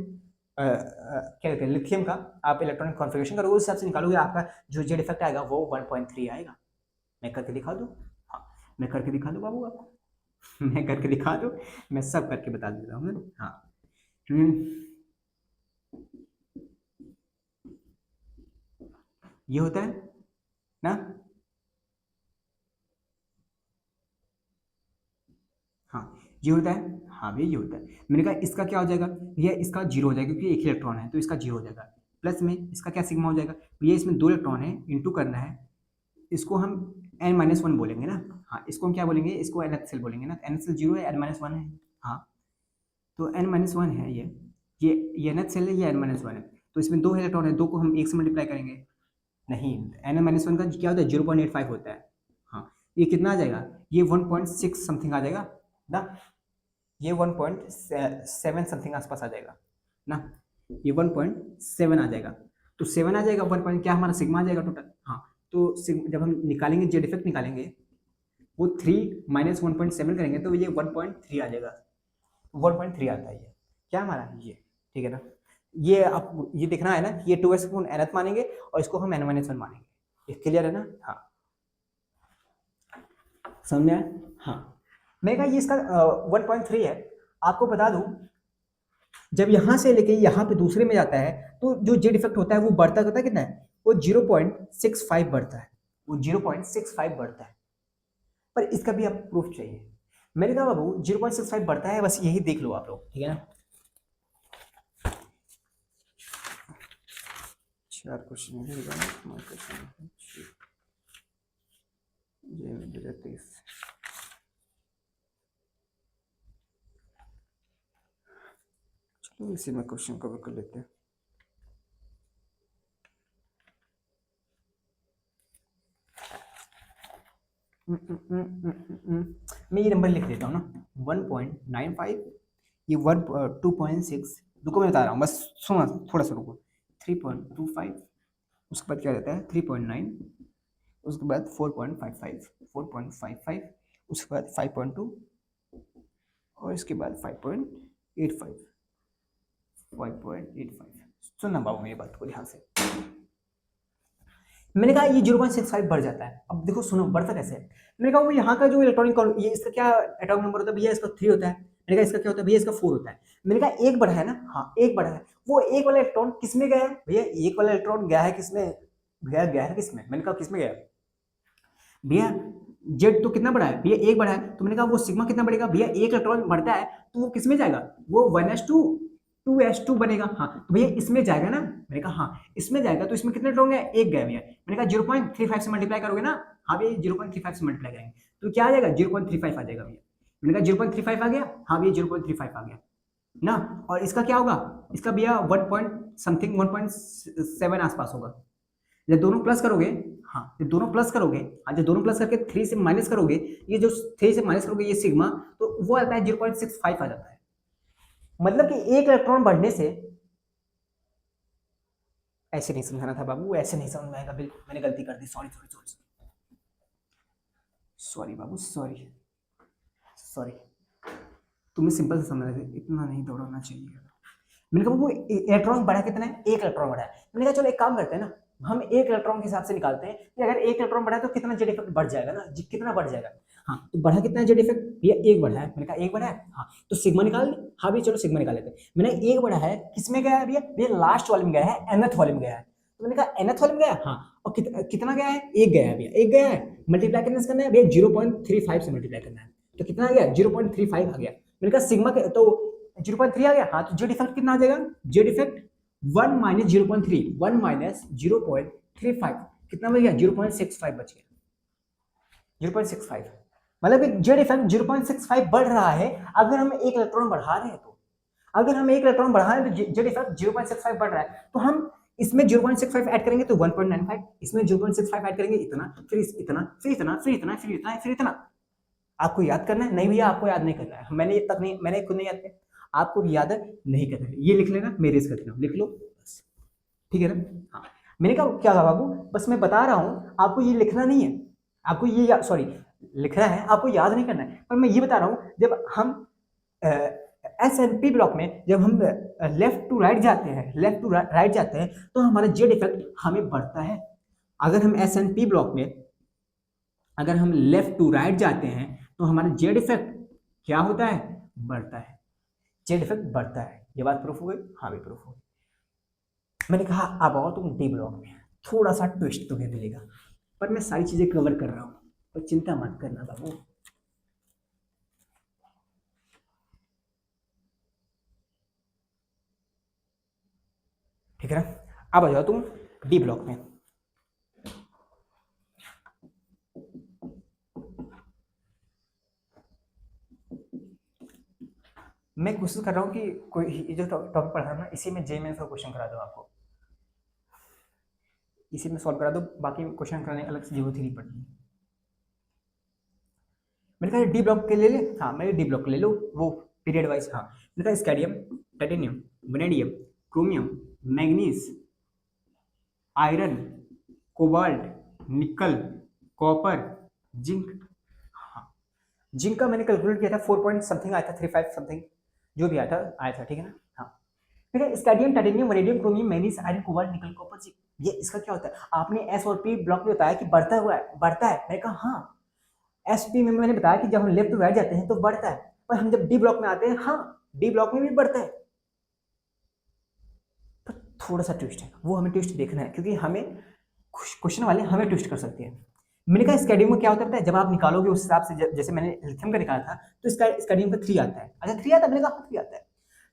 क्या कहते हैं, लिथियम का आप इलेक्ट्रॉनिक कॉन्फ़िगरेशन करोगे, उस हिसाब से निकालोगे, आपका जो जेड इफेक्ट आएगा वो 1.3 आएगा। मैं करके दिखा दूं? हाँ, मैं करके दिखा दूं बाबू आपको? मैं करके दिखा दूं? मैं सब करके बता देता हूँ। हाँ, ये होता है ना। हाँ ये होता है, हाँ भैया ये होता है। मैंने कहा इसका क्या हो जाएगा, ये इसका जीरो हो जाएगा क्योंकि एक ही इलेक्ट्रॉन है तो इसका जीरो हो जाएगा। प्लस में इसका क्या सिग्मा हो जाएगा, ये इसमें दो इलेक्ट्रॉन है, इंटू करना है, इसको हम n-1 बोलेंगे ना। हाँ इसको हम क्या बोलेंगे, इसको nth सेल बोलेंगे ना, nth सेल जीरो है, n-1 है। हाँ तो n-1 है ये nth सेल है, ये n-1 है, तो इसमें दो इलेक्ट्रॉन है, दो को हम एक से मल्टीप्लाई करेंगे। नहीं, n-1 का क्या होता है, 0.85 होता है। हाँ ये कितना आ जाएगा, ये 1.6 समथिंग आ जाएगा ना, ये 1.7 समथिंग आसपास आ जाएगा ना, ये 1.7 आ जाएगा। तो 7 आ जाएगा, 1 पॉइंट क्या हमारा सिग्मा आ जाएगा टोटल। हाँ तो जब हम निकालेंगे जेड इफेक्ट निकालेंगे, वो 3 माइनस 1.7 करेंगे तो ये 1.3 आ जाएगा, 1.3 आता है ये क्या हमारा ये, ठीक है ना। ये आप ये देखना है ना, ये 2s को nth मानेंगे और इसको हम n-1 मानेंगे, ये क्लियर है ना। हाँ समझ में आया। हाँ मैं कहा ये इसका 1.3 है। आपको बता दूं, जब यहां से लेके यहां पे दूसरे में जाता है तो जो जेड इफेक्ट होता है वो बढ़ता करता कितना है, वो 0.65 बढ़ता है, वो 0.65 बढ़ता है। पर इसका भी आप प्रूफ चाहिए। मैंने कहा बाबू 0.65 बढ़ता है, बस यही देख लो आप लोग, ठीक है ना। 4 क्वेश्चन चलो इसी में क्वेश्चन कवर कर लेते हैं। मैं ये नंबर लिख देता हूँ ना, 1.95, ये 2.6, रुको मैं बता रहा हूँ, बस सुनो थोड़ा सा रुको, 3.25, उसके बाद क्या रहता है 3.9, उसके बाद 4.55, 4.55, उसके बाद 5.2 और इसके बाद 5.85, 5.85। सुनना बाबू मेरी बात को ध्यान से, मैंने कहा ये 0.65 बढ़ जाता है। अब देखो सुनो बढ़ता कैसे है, मैंने कहा वो यहाँ का जो इलेक्ट्रॉनिक, ये इसका क्या एटॉमिक नंबर होता है भैया, इसका 3 होता है। मैंने कहा इसका क्या होता है भैया, इसका 4 होता है। मैंने कहा एक बढ़ा है ना, हाँ एक बढ़ा है, वो एक वाला इलेक्ट्रॉन किसमें गया है भैया, एक वाला इलेक्ट्रॉन गया है किसमें, गया है किसमें, मैंने कहा किसमें गया भैया, जेड तो कितना बढ़ा है भैया, एक बढ़ा है, तो मैंने कहा वो सिग्मा कितना बढ़ेगा भैया, एक इलेक्ट्रॉन बढ़ता है तो वो किसमें जाएगा, वो 1s2 2s2 बनेगा। हाँ तो भैया इसमें जाएगा ना, मैंने कहा हाँ इसमें जाएगा, तो इसमें कितने इलेक्ट्रॉन गए, एक गए भैया। मैंने कहा 0.35 से मल्टीप्लाई करोगे ना, हाँ भैया 0.35 से मल्टीप्लाई करेंगे तो क्या आ जाएगा 0.35 आ जाएगा भैया। मैंने कहा 0.35 आ गया, हाँ भैया 0.35 आ गया ना। और इसका क्या होगा, इसका भैया 1 पॉइंट समथिंग 1.7 आसपास होगा। जब दोनों प्लस करोगे, हाँ जब दोनों प्लस करोगे, हाँ जब दोनों प्लस करके 3 से माइनस करोगे, ये जो 3 से माइनस करोगे ये सिग्मा, तो वो आता है 0.65 आ जाता है। मतलब कि एक इलेक्ट्रॉन बढ़ने से, ऐसे नहीं समझाना था बाबू, ऐसे नहीं समझ में आएगा, बिल्कुल मैंने गलती कर दी, सॉरी सॉरी सॉरी सॉरी बाबू सॉरी सॉरी, तुम्हें सिंपल से समझना चाहिए, इतना नहीं दौड़ाना चाहिए। मैंने कहा वो इलेक्ट्रॉन बढ़ा कितना है, एक इलेक्ट्रॉन बढ़ा है। मैंने कहा चलो एक काम करते हैं ना, हम एक इलेक्ट्रॉन के हिसाब से निकालते हैं कि अगर एक इलेक्ट्रॉन बढ़ा है तो कितना जेड इफेक्ट बढ़ जाएगा ना, कितना बढ़ जाएगा। हाँ तो बढ़ा कितना है जेड इफेक्ट भैया, एक बढ़ा है। मैंने कहा एक बढ़ा है, हाँ तो सिग्मा निकाल दे। हाँ भैया चलो सिग्मा निकाल लेते हैं। मैंने एक बढ़ा है, किसमें गया है भैया, भैया लास्ट वाले में गया है, nth वाले में गया है। तो मैंने कहा nth वाले में गया, हाँ और कितना गया है, एक गया है भैया, एक गया है। मल्टीप्लाई करना है भैया 0.35 से मल्टीप्लाई करना है, तो कितना आ गया 0.35 आ गया। मैंने कहा सिग्मा तो 0.3 आ गया, हाँ तो जेड इफेक्ट कितना आ जाएगा, जेड इफेक्ट 1 माइनस 0.3, 1 माइनस 0.35 कितना बच गया, 0.65 बच गया, 0.65। मतलब कि जेड इफेक्ट 0.65 बढ़ रहा है अगर हम एक इलेक्ट्रॉन बढ़ा रहे हैं तो, अगर हम एक इलेक्ट्रॉन बढ़ा रहे हैं तो जेड इफेक्ट 0.65 बढ़ रहा है, तो हम इसमें 0.65 ऐड करेंगे तो 1.95, इसमें 0.65 ऐड करेंगे इतना, फिर इतना, फिर इतना, फिर इतना, फिर इतना, फिर इतना। आपको याद करना है, नहीं भैया आपको याद नहीं करना है, मैंने तक नहीं, मैंने खुद नहीं याद किया, आपको भी याद नहीं करना है, ये लिख लेना, मेरे इसका लिख लो बस, ठीक है ना। हाँ मैंने कहा क्या कहा बाबू, बस मैं बता रहा हूँ आपको, ये लिखना नहीं है, आपको ये सॉरी लिखना है, आपको याद नहीं करना है, पर मैं ये बता रहा हूँ जब हम S&P ब्लॉक में जब हम लेफ्ट टू राइट जाते हैं, लेफ्ट टू राइट जाते हैं तो हमारा जेड इफेक्ट हमें बढ़ता है। अगर हम S&P ब्लॉक में अगर हम लेफ्ट टू राइट जाते हैं तो हमारा जेड इफेक्ट क्या होता है, बढ़ता है, जेड इफेक्ट बढ़ता है। ये बात प्रूफ हो गई, हाँ भी प्रूफ हो गई। मैंने कहा अब आओ तुम डी ब्लॉक में, थोड़ा सा ट्विस्ट तुम्हें मिलेगा। पर मैं सारी चीजें कवर कर रहा हूँ, तो चिंता मत करना बाबू। ठीक है ना, अब आ जाओ तुम डी ब्लॉक में। मैं कोशिश कर रहा हूँ कि कोई ये जो टॉपिक पढ़ा रहा हूँ ना, इसी में जेईई मेंस का क्वेश्चन करा दूँ आपको, इसी में सॉल्व करा दो, बाकी क्वेश्चन कराने अलग से जरूरत ही नहीं पड़ती। मैंने कहा डी ब्लॉक के ले ले, हाँ मैंने डी ब्लॉक ले लो वो पीरियड वाइज। हाँ मैंने कहा scandium, titanium, vanadium, chromium, manganese, iron, cobalt, nickel, copper, zinc. हाँ जिंक का मैंने कैलकुलेट किया था 4 पॉइंट समथिंग आया था, 35 समथिंग जो भी आया था ठीक है ना। हाँ ठीक है, scandium, titanium, vanadium, chromium, manganese, iron, cobalt, nickel, copper, zinc, ये इसका क्या होता है। आपने एस और पी ब्लॉक में बताया कि बढ़ता हुआ है, बढ़ता है, मैंने कहा हाँ। एस पी में मैंने बताया कि जब हम लेफ्ट टू राइट जाते हैं तो बढ़ता है, पर हम जब डी ब्लॉक में आते हैं, हाँ डी ब्लॉक में भी बढ़ता है। पर थोड़ा सा ट्विस्ट है, वो हमें ट्विस्ट देखना है, क्योंकि हमें क्वेश्चन वाले हमें ट्विस्ट कर सकते हैं। मैंने कहा स्कैडियम में क्या होता है, जब आप निकालोगे उस हिसाब से, जैसे मैंने लिथियम का निकाला था, तो इसका स्कैडियम का 3 आता है। अच्छा 3 आता है, मैंने कहा 3 आता है।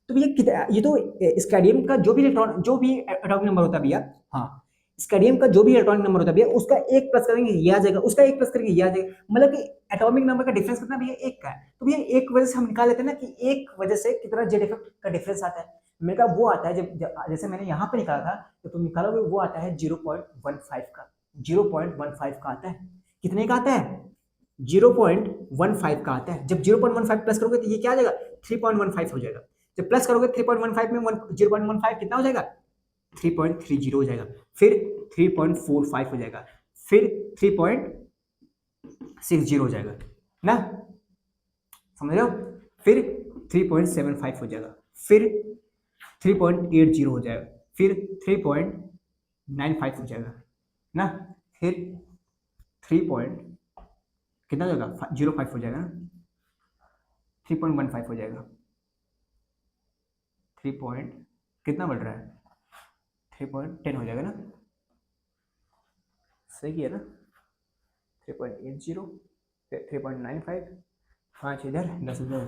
तो भैया ये तो स्कैडियम का जो भी इलेक्ट्रॉन, जो भी एटॉमिक नंबर होता है भैया, हाँ स्कैडियम का जो भी इलेक्ट्रॉनिक नंबर होता है भैया, उसका एक प्लस करेंगे ये आ जाएगा, उसका एक प्लस करेंगे ये आ जाएगा, मतलब कि एटॉमिक नंबर का डिफरेंस कितना भैया, एक का है। तो भैया एक वजह से हम निकाल लेते हैं ना कि एक वजह से कितना जेड इफेक्ट का डिफरेंस आता है। मेरे कहा वो आता है जैसे मैंने यहाँ पे निकाला था, तो तुम निकालोगे वो आता है 0.15 का, 0.15 का आता है। कितने का आता है, 0.15 का आता है। जब 0.15 प्लस करोगे तो ये क्या आ जाएगा, 3.15 हो जाएगा। जब प्लस करोगे 3.15 में 0.15 कितना हो जाएगा, 3.30 हो जाएगा, फिर 3.45 हो जाएगा, फिर 3.60 हो जाएगा ना, समझ रहे हो, फिर 3.75 हो जाएगा, फिर 3.80 हो जाएगा, फिर 3.95 हो जाएगा ना, फिर 3 पॉइंट कितना हो जाएगा, 05 हो जाएगा ना, 3.15 हो जाएगा, 3 पॉइंट कितना बढ़ रहा है, 3.10 हो जाएगा ना, सही किया ना, 3.80, 3.95, 5 इधर 10 इधर,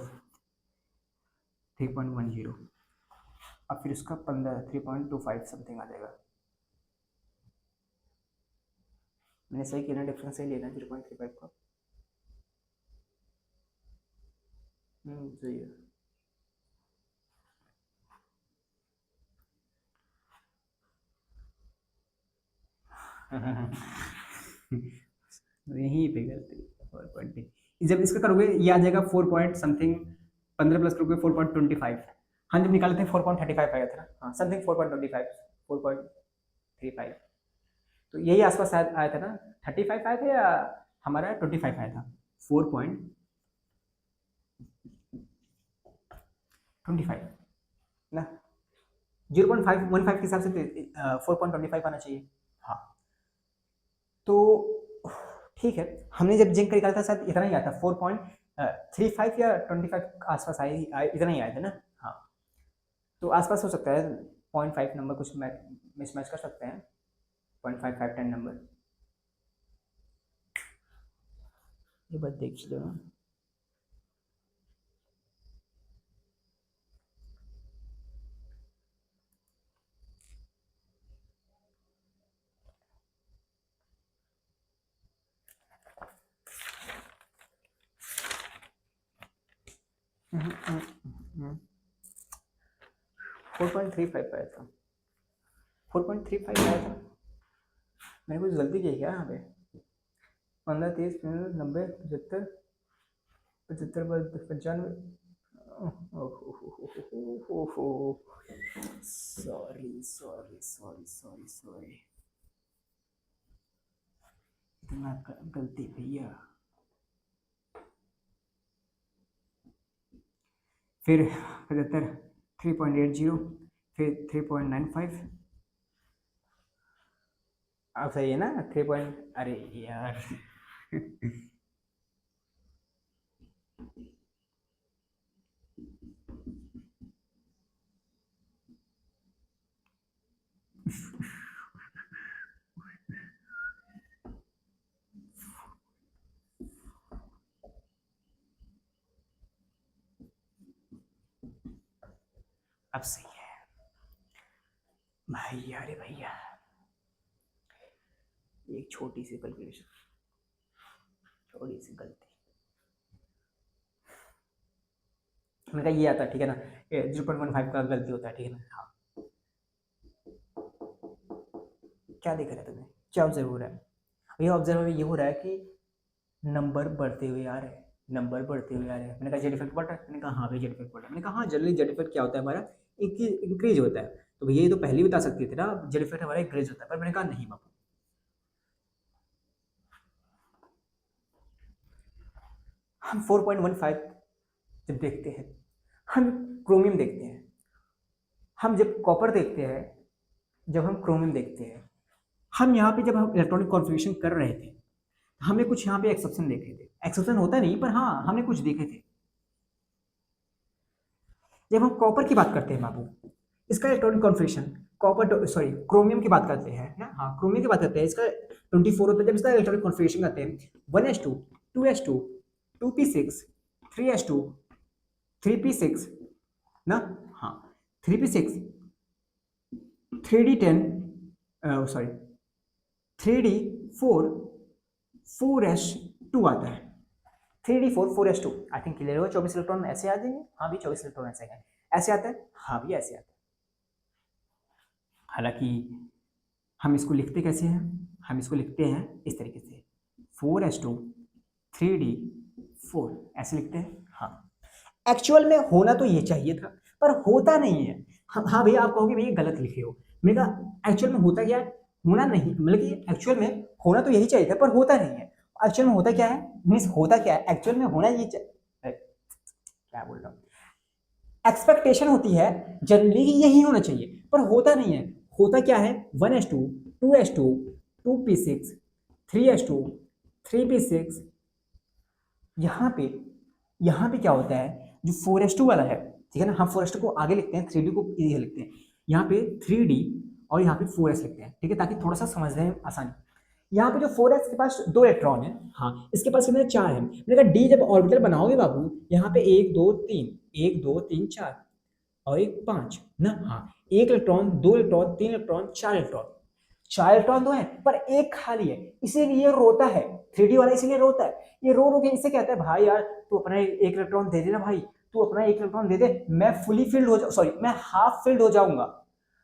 3.10, अब फिर उसका 15, 3.25 समथिंग आ जाएगा। मैंने सही किया ना, डिफरेंस सही लेना 0.35 का। सही है। यहीं पे गलती, 4.2 जब इसका करोगे ये आ जाएगा 4 पॉइंट समथिंग, 15 प्लस करोगे 4.25। हाँ जब निकालते हैं 4.35 आया था ना, हाँ समथिंग 4.25, 4.35, तो यही आसपास आया था ना, 35 आया था या हमारा 25 आया था, 4.25 ना, 0.515 के हिसाब से 4.25 आना चाहिए। हाँ तो ठीक है, हमने जब जिंक का निकाला था शायद इतना ही आया था, 4.35 या 25 आसपास इतना ही आया था ना। हाँ तो आसपास हो सकता है, 0.5 नंबर कुछ मिसमैच कर सकते हैं, 0.55 10 नंबर, ये बात देख लो ना। हम्म, हम्म, हम्म, 4.35 आया था, 4.35 आया था, मैंने कुछ गलती की क्या यहाँ पे, 15 30 90 75 75 95, sorry sorry sorry sorry sorry, इतना गलती भैया। फिर 75, 3.80, फिर 3.95, अब सही है ना, 3 पॉइंट, अरे यार अब सही है भैया, अरे भैया एक छोटी सी कैलकुलेशन, छोटी सी गलती, मैंने कहा ये आता है ठीक है ना, 0.15 का गलती होता है ठीक है ना। हाँ क्या देख रहा है तुमने, क्या ऑब्जर्व हो रहा है? ये ऑब्जर्व ये हो रहा है कि नंबर बढ़ते हुए आ रहे हैं, नंबर बढ़ते हुए आ रहे हैं। मैंने कहा जेड इफेक्ट बढ़ रहा है, मैंने कहा हाँ भाई जेड इफेक्ट बढ़ रहा है। मैंने कहा हाँ जनरली जेड इफेक्ट क्या होता है हमारा, इंक्रीज होता है। तो भैया ये तो पहले भी बता सकती थी ना, जेड इफेक्ट हमारा इंक्रीज होता है, पर मैंने कहा नहीं बाबू। हम 4.15 जब देखते हैं, हम क्रोमियम देखते हैं, हम जब कॉपर देखते हैं, जब हम क्रोमियम देखते हैं, हम यहाँ पे जब हम इलेक्ट्रॉनिक कॉन्फ़िगरेशन कर रहे थे, हमने कुछ यहाँ पे एक्सेप्शन देखे थे, एक्सेप्शन होता नहीं पर हाँ हमने कुछ देखे थे। जब हम कॉपर की बात करते हैं बाबू, इसका electronic configuration copper sorry chromium की बात करते हैं ना, हाँ क्रोमियम की बात करते हैं, इसका 24 होता है। जब इसका इलेक्ट्रॉनिक कॉन्फ़िगरेशन करते हैं 1s2 2s2 2p6 3s2 3p6 ना, हाँ 3p6 3d10 sorry 3d4 4s2 आता है, 3d4 4s2 I think clear होगा। 24 इलेक्ट्रॉन ऐसे आ जाएंगे, हाँ भी 24 इलेक्ट्रॉन ऐसे हैं, ऐसे आता है, हाँ भी ऐसे आता है। हालांकि हम इसको लिखते कैसे हैं, हम इसको लिखते हैं इस तरीके से 4s2 3d4 ऐसे लिखते हैं। हाँ एक्चुअल में होना तो ये चाहिए था पर होता नहीं है। हाँ भैया आप कहोगे भैया गलत लिखे हो, मैंने कहा एक्चुअल में होता क्या है, होना नहीं, मतलब कि एक्चुअल में होना तो यही चाहिए था पर होता नहीं है। एक्चुअल में होता क्या है, मीन्स होता क्या है, एक्चुअल में होना ये क्या बोल रहा हूँ, एक्सपेक्टेशन होती है जनरली यही होना चाहिए पर होता नहीं है। होता क्या है 1s2 2s2 2p6 3s2 3p6, यहाँ पे क्या होता है जो 4s2 वाला है ठीक है ना, हम 4s2 को आगे लिखते हैं 3d को ये लिखते हैं, यहाँ पे 3d और यहाँ पे 4s लिखते हैं ठीक है, ताकि थोड़ा सा समझने में आसानी। यहाँ पे जो 4s के पास 2 इलेक्ट्रॉन है, हाँ इसके पास कितने 4 है, मैंने कहा डी जब ऑर्बिटल बनाओगे बाबू यहाँ पे 1 2 3 1 2 3 4 और एक 5 ना, हाँ 1 electron 2 electron 3 electron 4 electron, 4 electron तो है पर एक खाली है, इसीलिए रोता है 3d वाला, इसीलिए रोता है। ये रो के इससे कहता है भाई यार तू अपना एक इलेक्ट्रॉन दे देना भाई, तू अपना एक इलेक्ट्रॉन दे दे, मैं फुली फिल्ड हो जाऊँ, सॉरी मैं हाफ फिल्ड हो जाऊंगा,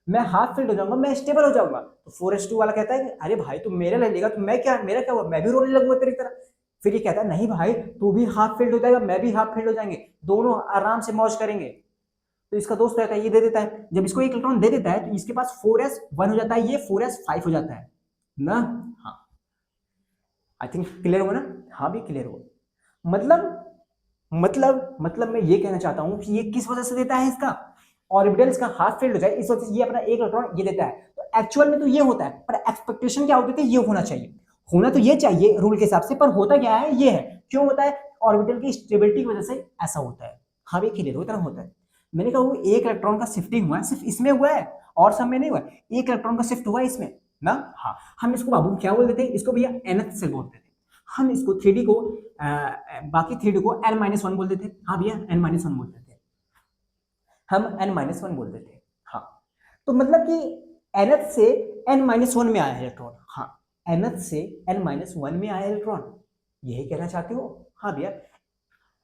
मैं हाफ फिल्ड हो जाऊंगा, मैं स्टेबल हो जाऊंगा। तो 4s2 वाला कहता है अरे भाई तू मेरे ले लेगा तो मैं क्या, मेरा क्या हुआ, मैं भी रोने लगूंगा तेरी तरह। फिर ये कहता है नहीं भाई तू भी हाफ फिल्ड हो जाएगा, मैं भी हाफ फिल्ड हो जाएंगे, दोनों आराम से मौज करेंगे। तो इसका दोस्त रहता है ये दे देता है, जब इसको एक इलेक्ट्रॉन दे देता है तो इसके पास 4s1 हो जाता है, ये 4s5 हो जाता है ना। हाँ आई थिंक क्लियर होगा ना, हाँ भी क्लियर होगा। मतलब मैं ये कहना चाहता हूं कि ये किस वजह से देता है, इसका ऑर्बिटल इसका हाफ फिल्ड हो जाए इस वजह से ये अपना एक इलेक्ट्रॉन ये देता है। तो एक्चुअल में तो ये होता है पर एक्सपेक्टेशन क्या होती थी, ये होना चाहिए, होना तो ये चाहिए रूल के हिसाब से, पर होता क्या है ये है, क्यों होता है, ऑर्बिटल की स्टेबिलिटी की वजह से ऐसा होता है। हाँ भी क्लियर होता होता है। मैंने कहा वो एक इलेक्ट्रॉन का शिफ्टिंग हुआ है सिर्फ इसमें हुआ है और सब में नहीं हुआ है, एक इलेक्ट्रॉन का शिफ्ट हुआ है इसमें ना। हाँ हम इसको बाबू क्या बोल देते हैं, इसको भैया nth सेल बोलते थे, हम इसको 3d को बाकी 3d को n-1 बोल देते, हाँ भैया n-1 बोलते थे, हम n-1 बोलते थे। हाँ तो मतलब कि nth से n-1 में आया इलेक्ट्रॉन, हाँ nth से n-1 में आया इलेक्ट्रॉन, यही कहना चाहते हो। हाँ भैया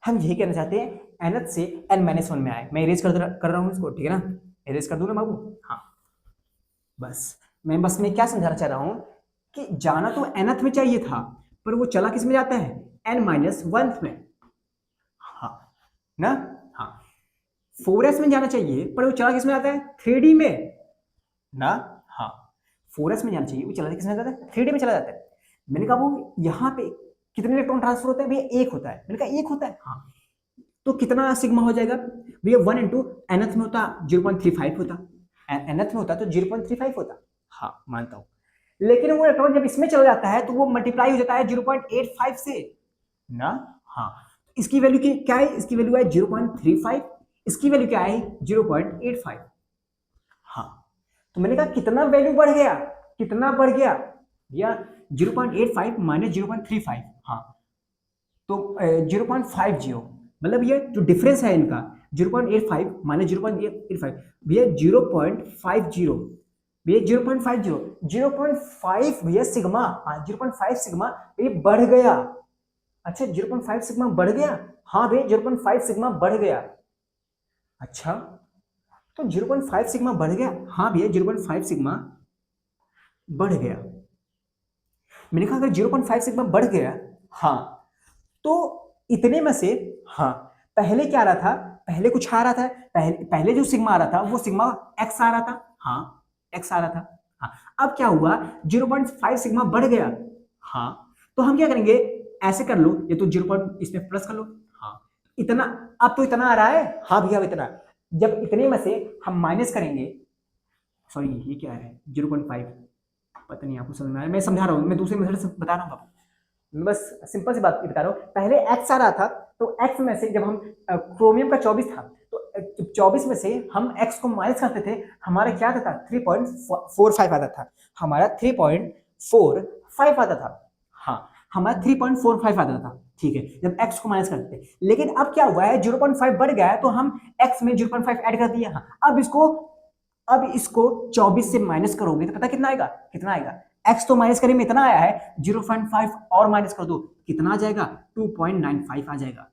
हम यही कहना चाहते हैं nth से n-1 में आए। मैं इरेज कर रहा हूँ इसको ठीक है ना, इरेज कर दूं ना बाबू। हाँ बस मैं क्या समझाना चाह रहा हूँ कि जाना तो nth में चाहिए था पर वो चला किस में जाता है, n-1 में। हाँ ना, हाँ 4s में जाना चाहिए पर वो चला किस में जाता है, 3d में ना। हाँ 4s में जाना चाहिए वो चला किस में जाता है, 3d में चला जाता है। मैंने कहा वो यहाँ पे कितने इलेक्ट्रॉन ट्रांसफर होते हैं भैया, एक होता है, मैंने कहा एक होता है। हाँ तो कितना सिग्मा हो जाएगा भैया, 1 इंटू nth में होता 0.35 होता, nth में होता तो 0.35 होता, हाँ मानता हूं। लेकिन वो इलेक्ट्रॉन जब इसमें चला जाता है तो वो मल्टीप्लाई हो जाता है 0.85 से ना। हाँ इसकी वैल्यू क्या है, इसकी वैल्यू है 0.35, इसकी वैल्यू क्या है 0.85। हाँ तो मैंने कहा कितना वैल्यू बढ़ गया, कितना बढ़ गया भैया 0.85 माइनस 0.35, हाँ तो 0.50 मतलब ये जो डिफरेंस है इनका 0.85 माइनस 0.85 भैया 0.50 भैया 0.50 0.5 भैया सिग्मा 0.5 सिग्मा ये बढ़ गया। अच्छा 0.5 सिग्मा बढ़ गया। हाँ भैया 0.5 सिग्मा बढ़ गया। अच्छा तो 0.5 सिग्मा बढ़ गया। हाँ भैया 0.5 सिग्मा बढ़ गया। मैंने कहा अगर 0.5 सिग्मा बढ़ गया हाँ तो इतने में से हाँ पहले क्या आ रहा था, पहले कुछ आ रहा था, पहले जो सिग्मा आ रहा था वो सिग्मा एक्स आ रहा था। हाँ एक्स आ रहा था। हाँ अब क्या हुआ 0.5 सिग्मा बढ़ गया। हाँ तो हम क्या करेंगे, ऐसे कर लो ये तो 0. इसमें प्लस कर लो। हाँ इतना, अब तो इतना आ रहा है। हाँ भैया अब इतना, जब इतने में से हम माइनस करेंगे, सॉरी ये क्या है 0.5, पता नहीं आपको समझ में आया, मैं समझा रहा हूँ, मैं दूसरे मेथड से बता रहा हूँ आपको। मैं बस सिंपल सी बात बता रहा हूँ, पहले एक्स आ रहा था तो एक्स में से जब हम क्रोमियम का 24 था तो 24 में से हम एक्स को माइनस करते थे, हमारा क्या आता था 3.45 आता था, हमारा 3.45 आता था। हाँ हमारा 3.45 आता था। ठीक है जब एक्स को माइनस करते थे, लेकिन अब क्या हुआ है 0.5 बढ़ गया है तो हम एक्स में 0.5 ऐड कर दिया। हाँ अब इसको 24 से माइनस करोगे तो पता कितना आएगा, कितना आएगा, एक्स तो माइनस करें में इतना आया है 0.5 और माइनस कर दो कितना आ जाएगा 2.95 आ जाएगा।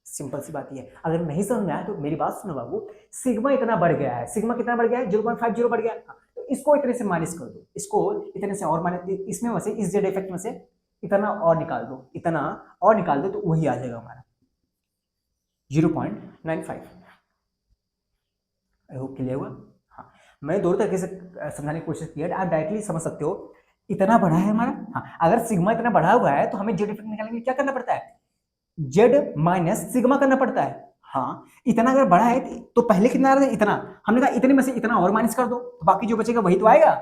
सिंपल सी बात है। अगर नहीं समझ में आया तो मेरी बात सुनो बाबू, सिग्मा इतना बढ़ गया है, सिग्मा कितना बढ़ गया है 0.50 बढ़ गया है। तो इसको इतने से माइनस कर दो, इसको इतने से और माइनस, इसमें में से इस जेड इफेक्ट में से इतना और निकाल दो, इतना और निकाल दो तो वही आ जाएगा हमारा 0.95। आई होप क्लियर हुआ। हाँ मैं दो तरीके से समझाने की कोशिश की है, आप डायरेक्टली समझ सकते हो। इतना बढ़ा है हमारा। हाँ अगर सिग्मा इतना बढ़ा हुआ है तो हमें जेड इफेक्ट निकालने के लिए क्या करना पड़ता है, जेड माइनस सिग्मा करना पड़ता है। हाँ इतना अगर बढ़ा है तो पहले कितना आ रहा था इतना, हमने कहा इतने में से इतना और माइनस कर दो तो बाकी जो बचेगा वही तो आएगा,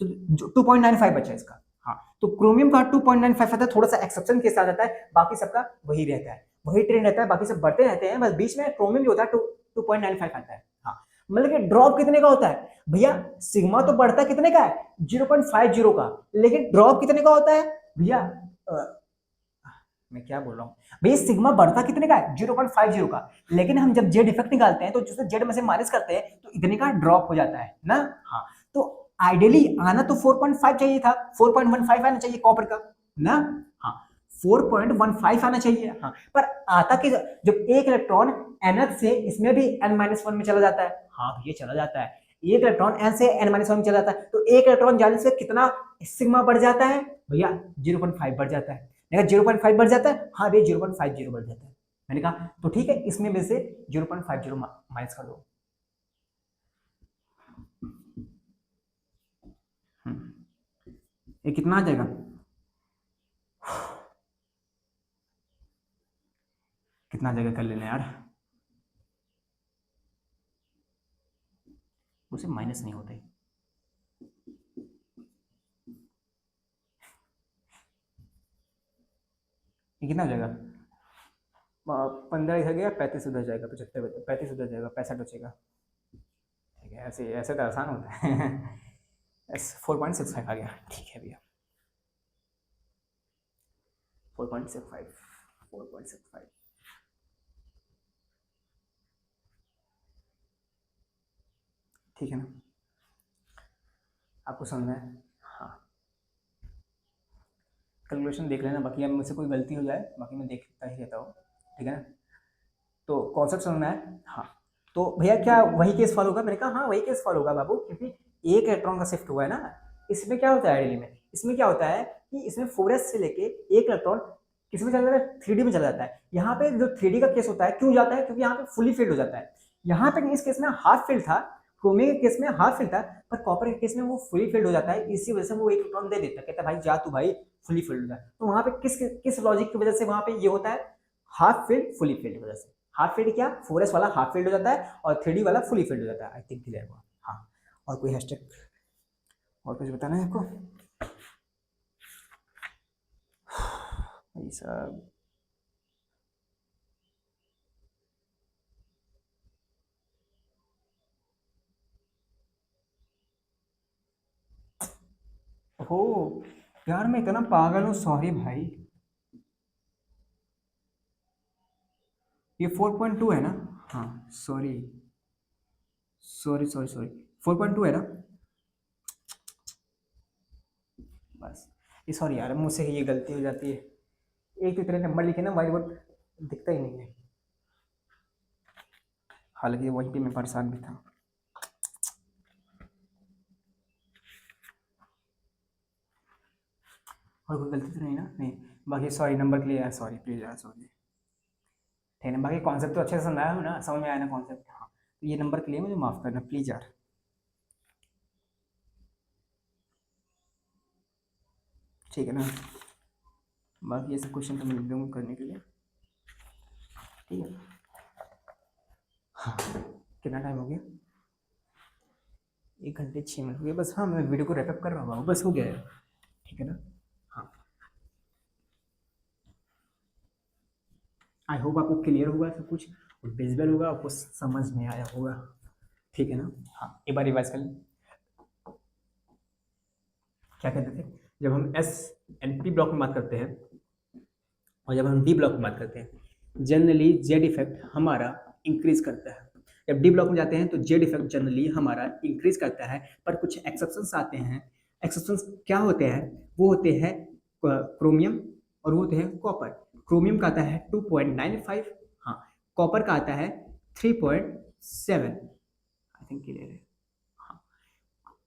तो 2.95 बचा इसका। हाँ तो क्रोमियम का 2.95 आता है, थोड़ा सा एक्सेप्शन के साथ आता है, बाकी सबका वही रहता है, वही ट्रेंड रहता है, बाकी सब बढ़ते रहते हैं, बस बीच में क्रोमियम जो होता है 2.95 आता है। हाँ मतलब कि ड्रॉप कितने का होता है भैया, सिग्मा तो बढ़ता कितने का है 0.50 का, लेकिन ड्रॉप कितने का होता है भैया, मैं क्या बोल रहा हूँ भैया, सिग्मा बढ़ता कितने का है 0.50 का, लेकिन हम जब जेड इफेक्ट निकालते हैं तो जिससे जेड में से माइनस करते हैं तो इतने का ड्रॉप हो जाता है ना। हाँ तो आइडियली आना तो 4.5 चाहिए था, 4.15 आना चाहिए कॉपर का ना। हाँ 4.15 आना चाहिए। हाँ पर आता कि जब एक इलेक्ट्रॉन nth से इसमें भी n-1 में चला जाता है। हाँ भैया चला जाता है, एक इलेक्ट्रॉन n से n-1 में चला जाता है तो एक इलेक्ट्रॉन जाने से कितना सिग्मा बढ़ जाता है भैया 0.5 बढ़ जाता है। मैंने कहा 0.5 बढ़ जाता है, हाँ भैया 0.50 बढ़ जाता है। मैंने कहा तो ठीक है इसमें में से 0.50 माइनस कर दो। ये कितना आ जाएगा, कितना आ जाएगा कर लेना यार, उसे माइनस नहीं होते। ये कितना हो जाएगा 15 इधर गया 35 उधर जाएगा, 75 35 उधर जाएगा 65 बचेगा। ठीक है ऐसे ऐसे तो आसान होता है। 4.65 आ गया, ठीक है भैया 4.65 4.65 ठीक है ना, आपको समझना है। हाँ कैलकुलेशन देख लेना, बाकी अब मुझसे कोई गलती हो जाए बाकी मैं देखता ही रहता हूँ, ठीक है ना। तो कॉन्सेप्ट समझना है। हाँ तो भैया क्या वही केस फॉलो होगा, मैंने कहा हाँ वही केस फॉलो होगा बाबू, क्योंकि एक इलेक्ट्रॉन का शिफ्ट हुआ है ना। इसमें क्या होता है आइडियली में, इसमें क्या होता है कि इसमें 4s से लेके एक इलेक्ट्रॉन किसमें चला जाता है 3d में चला जाता है। यहाँ पे जो 3d का केस होता है क्यों जाता है, क्योंकि यहाँ पे फुली फिल्ड हो जाता है। यहाँ पे इस केस में हाफ फिल्ड था, क्रोमियम के केस में हाफ फिल्ड था, पर कॉपर के केस में वो फुली फिल्ड हो जाता है, इसी वजह से वो एक इलेक्ट्रॉन दे देता है, कहता है भाई जा तू भाई फुली फिल्ड हो जाए। तो वहां पे किस किस लॉजिक की वजह से वहां पे ये होता है, हाफ फील्ड फुली फील्ड की वजह से। हाफ फील्ड क्या 4s वाला हाफ फील्ड हो जाता है और 3d वाला फुली फील्ड हो जाता है। आई थिंक क्लियर हुआ। हाँ और कोई हैशटैग और कुछ बताना है आपको भाई साहब। हो यार मैं इतना पागल हूँ, सॉरी भाई। ये 4.2 है ना? हाँ सॉरी सॉरी सॉरी सॉरी 4.2 है ना? बस ये सॉरी यार, मुझसे ये गलती हो जाती है। एक तो इतने नंबर लिखे ना, व्हाइट बोर्ड दिखता ही नहीं है। हालांकि वहीं पे मैं परेशान भी था। और कोई गलती तो नहीं ना? नहीं। बाकी सॉरी नंबर के लिए यार, सॉरी प्लीज यार, सॉरी। ठीक है ना? बाकी कॉन्सेप्ट तो अच्छे से समझाया हो ना, समझ में आया ना कॉन्सेप्ट? हाँ तो ये नंबर के लिए मुझे माफ़ करना प्लीज़ यार। ठीक है ना? बाकी ये सब क्वेश्चन तो मैं दूँगा करने के लिए। ठीक है। हाँ कितना टाइम हो गया? 1 घंटे 6 मिनट हो गए बस। हाँ मैं वीडियो को रैपअप कर रहा हूँ, बस हो गया है। ठीक है ना? हाँ आई होप आपको क्लियर होगा सब कुछ, और विजुअल होगा, आपको समझ में आया होगा। ठीक है ना? हाँ एक बार रिवाइज कर लें। क्या कहते थे? जब हम एस एंड पी ब्लॉक में बात करते हैं और जब हम डी ब्लॉक में बात करते हैं, जनरली जेड इफेक्ट हमारा इंक्रीज करता है। जब डी ब्लॉक में जाते हैं तो जेड इफेक्ट जनरली हमारा इंक्रीज करता है, पर कुछ एक्सेप्शंस आते हैं। एक्सेप्शंस क्या होते हैं? वो होते हैं क्रोमियम और वो होते हैं कॉपर। क्रोमियम का आता है 2.95, हाँ कॉपर का आता है 3.7। आई थिंक क्लियर है। हाँ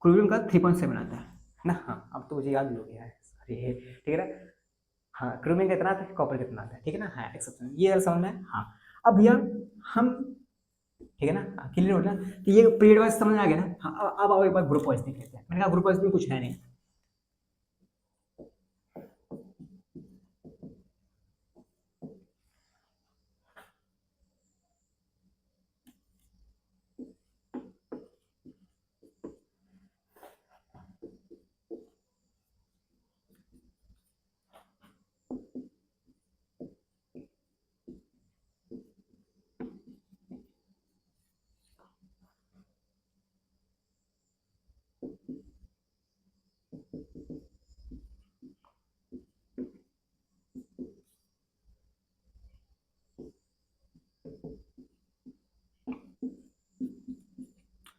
क्रोमियम का 3.7 आता है ना? हाँ अब तो मुझे याद भी हो गया है। अरे ठीक है ना? हाँ क्रोमियम कितना आता है, कॉपर कितना आता है, ठीक है ना? हाँ एक्सेप्शन ये वाला समझ में है? हाँ अब भैया हम, ठीक है ना, क्लियर हो गया कि ये पीरियड वाइज समझ में आ गया ना? हाँ अब आओ एक बार ग्रुप वाइज देख लेते हैं। मैंने कहा ग्रुप वाइज में कुछ है नहीं।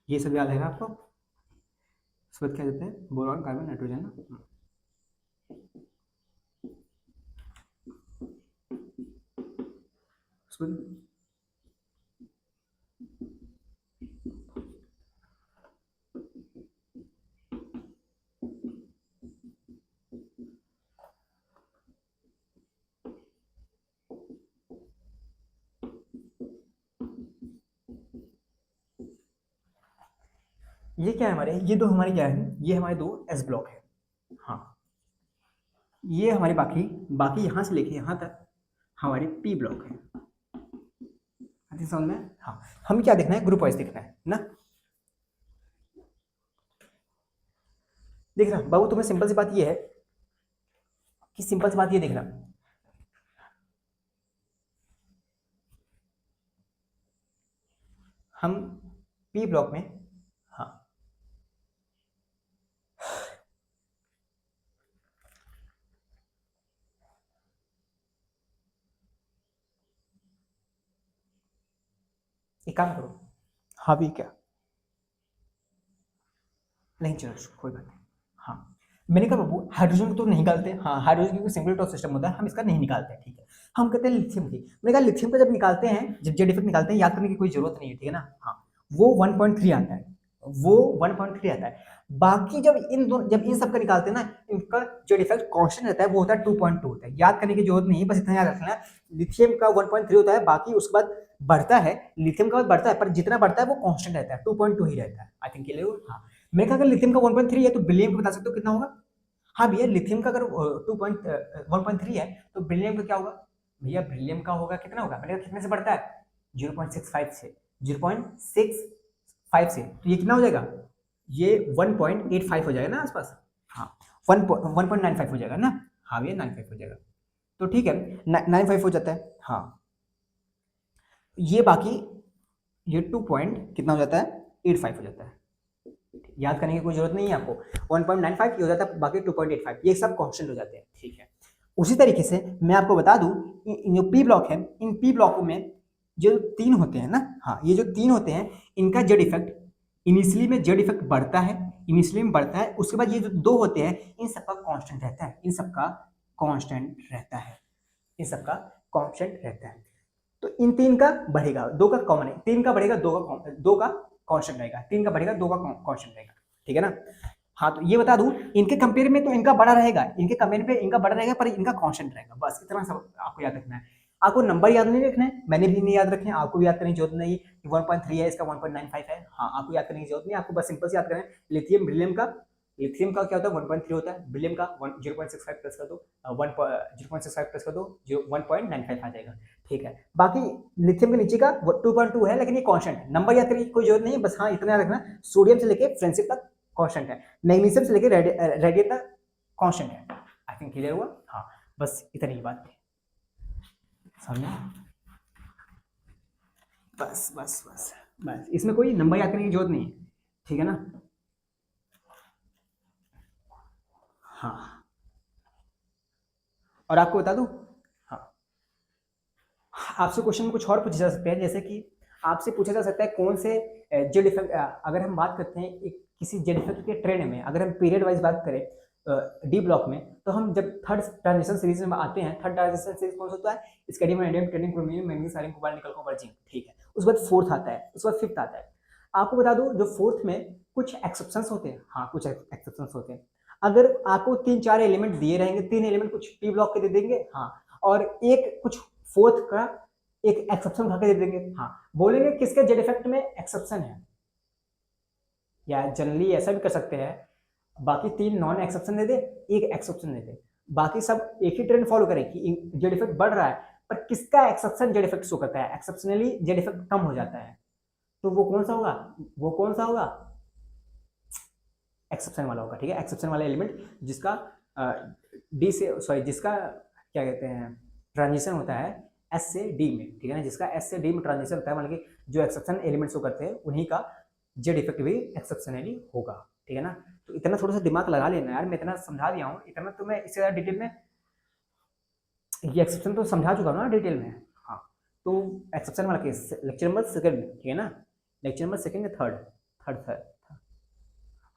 ये सब याद है ना आपको? उसके बाद क्या देते हैं? बोरॉन कार्बन नाइट्रोजन ना। उसके बाद ये क्या है हमारे? ये दो हमारे क्या है? ये हमारे दो एस ब्लॉक है। हाँ ये हमारे बाकी बाकी यहाँ से लेके यहाँ तक हमारे पी ब्लॉक है। समझ में? हाँ हम क्या देखना है? ग्रुप वाइज देखना है ना। देख रहा बाबू, तुम्हें सिंपल सी बात ये है कि सिंपल सी बात ये देखना, हम पी ब्लॉक में, हाँ एक काम करो। हाँ भी क्या? नहीं चलो कोई बात नहीं। हाँ मैंने कहा बाबू हाइड्रोजन को तो नहीं निकालते। हाँ हाइड्रोजन क्योंकि सिंगल टॉप सिस्टम होता है, हम इसका नहीं निकालते हैं। ठीक है हम कहते हैं लिथियम की। मैंने कहा लिथियम का जब निकालते हैं, जब जेड इफेक्ट निकालते हैं, याद करने की कोई जरूरत नहीं है। ठीक है ना? हाँ वो 1.3 आता है, वो 1.3 आता है। बाकी जब इन दोनों, जब इन सब का निकालते हैं ना, इनका जेड इफेक्ट कांस्टेंट रहता है, वो होता है 2.2 होता है। याद करने की जरूरत नहीं है, बस इतना याद रखना। लिथियम का 1.3 होता है, बाकी उसके बाद बढ़ता है। लिथियम का बाद बढ़ता है, पर जितना बढ़ता है वो कांस्टेंट रहता है, 2.2 ही रहता है। आई थिंक क्लियर हो? हाँ मैं कहा अगर लिथियम का 1.3 है तो बेरिलियम का बता सकते हो कितना होगा? हाँ भैया लिथियम का अगर 1.3 है तो बेरिलियम का क्या होगा? भैया बेरिलियम का होगा कितना होगा? मैंने कहा कितने से बढ़ता है? 0.65 से, 0.65 से, तो ये कितना हो जाएगा? ये 1.85 हो जाएगा ना आसपास। हाँ 1.95 हो जाएगा ना? हाँ भैया 95 हो जाएगा। तो ठीक है 95 हो जाता है। हाँ ये बाकी ये 2 पॉइंट कितना हो जाता है? 85 हो जाता है। याद करने की कोई जरूरत नहीं है आपको। 1.95 ये हो जाता है, बाकी 2.85 ये सब कांस्टेंट हो जाते हैं। ठीक है उसी तरीके से मैं आपको बता दूं, इन जो पी ब्लॉक है, इन पी ब्लॉकों में जो 3 होते हैं ना, हाँ ये जो 3 होते हैं इनका जेड इफेक्ट इनिशियली में जेड इफेक्ट बढ़ता है, इनिशियली में बढ़ता है, उसके बाद ये जो 2 होते हैं इन सबका कांस्टेंट रहता है, इन सबका कांस्टेंट रहता है, इन सबका कांस्टेंट रहता है। तो इन 3 का बढ़ेगा, 2 का कॉमन है, 3 का बढ़ेगा, 2 का कांस्टेंट रहेगा, 3 का बढ़ेगा, 2 का कांस्टेंट रहेगा, ठीक है ना। हाँ तो ये बता दूं इनके कंपेयर में तो इनका बड़ा रहेगा, इनके कंपेयर पे इनका बड़ा रहेगा पर इनका कांस्टेंट रहेगा, बस इतना सब आपको याद रखना है। आपको नंबर याद नहीं रखना है, मैंने भी नहीं याद रखे हैं, आपको भी याद करने की जरूरत नहीं है कि 1.3 है इसका 1.95 है, हाँ आपको याद करने की जरूरत नहीं है, आपको बस सिंपल से याद करना है लिथियम लिथियम का क्या होता है 1.3 होता है, बिलियम का 0.65 प्लस कर दो, 0.65 प्लस कर दो 1.95 आ जाएगा, ठीक है। बाकी लिथियम के नीचे का 2.2 है लेकिन ये कांस्टेंट है, नंबर याद करने की कोई जरूरत नहीं है, बस हाँ इतना याद रखना सोडियम से लेके फ्रेंडशिप तक कांस्टेंट है, मैग्नीशियम से लेके रेडियम तक कांस्टेंट है। आई थिंक क्लियर हुआ, हाँ बस इतनी ही बात है, समझे, बस बस बस बस इसमें कोई नंबर याद करने की जरूरत नहीं है, ठीक है ना। हाँ और आपको बता दूं, हाँ आपसे क्वेश्चन में कुछ और पूछे जा सकते हैं, जैसे कि आपसे पूछा जा सकता है कौन से जेड इफेक्ट, अगर हम बात करते हैं एक किसी जेड इफेक्ट के ट्रेंड में, अगर हम पीरियड वाइज बात करें डी ब्लॉक में, तो हम जब थर्ड ट्रांजिशन सीरीज में आते हैं, थर्ड ट्रांजिशन सीरीज कौन सा होता है, स्केडियम एंडियम ट्रेनिंग क्रोमियम मैग्नीज सारियम कोबाल्ट निकल कॉपर जिंक, ठीक है। उसके बाद फोर्थ आता है, उसके बाद फिफ्थ आता है। आपको बता दूं जो फोर्थ में कुछ एक्सेप्शंस होते हैं, हाँ कुछ एक्सेप्शंस होते हैं, अगर आपको 3-4 एलिमेंट दिए रहेंगे, 3 एलिमेंट कुछ टी ब्लॉक के दे देंगे, हाँ और एक कुछ फोर्थ का एक एक्सेप्शन उठा के दे देंगे, हाँ बोलेंगे किसके जेड इफेक्ट में एक्सेप्शन है, या जनरली ऐसा भी कर सकते हैं बाकी 3 नॉन एक्सेप्शन दे दे, एक एक्सेप्शन दे दे, बाकी सब एक ही ट्रेंड फॉलो करें कि जेड इफेक्ट बढ़ रहा है पर किसका एक्सेप्शन जेड इफेक्ट शो करता है, एक्सेप्शनली जेड इफेक्ट कम हो जाता है, तो वो कौन सा होगा, वो कौन सा होगा, एक्सेप्शन वाला होगा, ठीक है। एक्सेप्शन वाला एलिमेंट जिसका डी से सॉरी जिसका क्या कहते हैं ट्रांजिशन होता है एस से डी में, ठीक है ना, जिसका एस से डी में ट्रांजिशन होता है, मतलब कि जो एक्सेप्शन एलिमेंट शो करते हैं उन्हीं का जेड इफेक्ट भी एक्सेप्शनली होगा, ठीक है ना। तो इतना थोड़ा सा दिमाग लगा लेना यार, मैं इतना समझा दिया हूँ, इतना तो मैं इससे ज़्यादा डिटेल में ये एक्सेप्शन तो समझा चुका हूँ ना डिटेल में, हाँ। तो एक्सेप्शन वाला केस लेक्चर नंबर सेकंड, ठीक है ना, लेक्चर नंबर सेकंड या थर्ड, थर्ड थर्ड,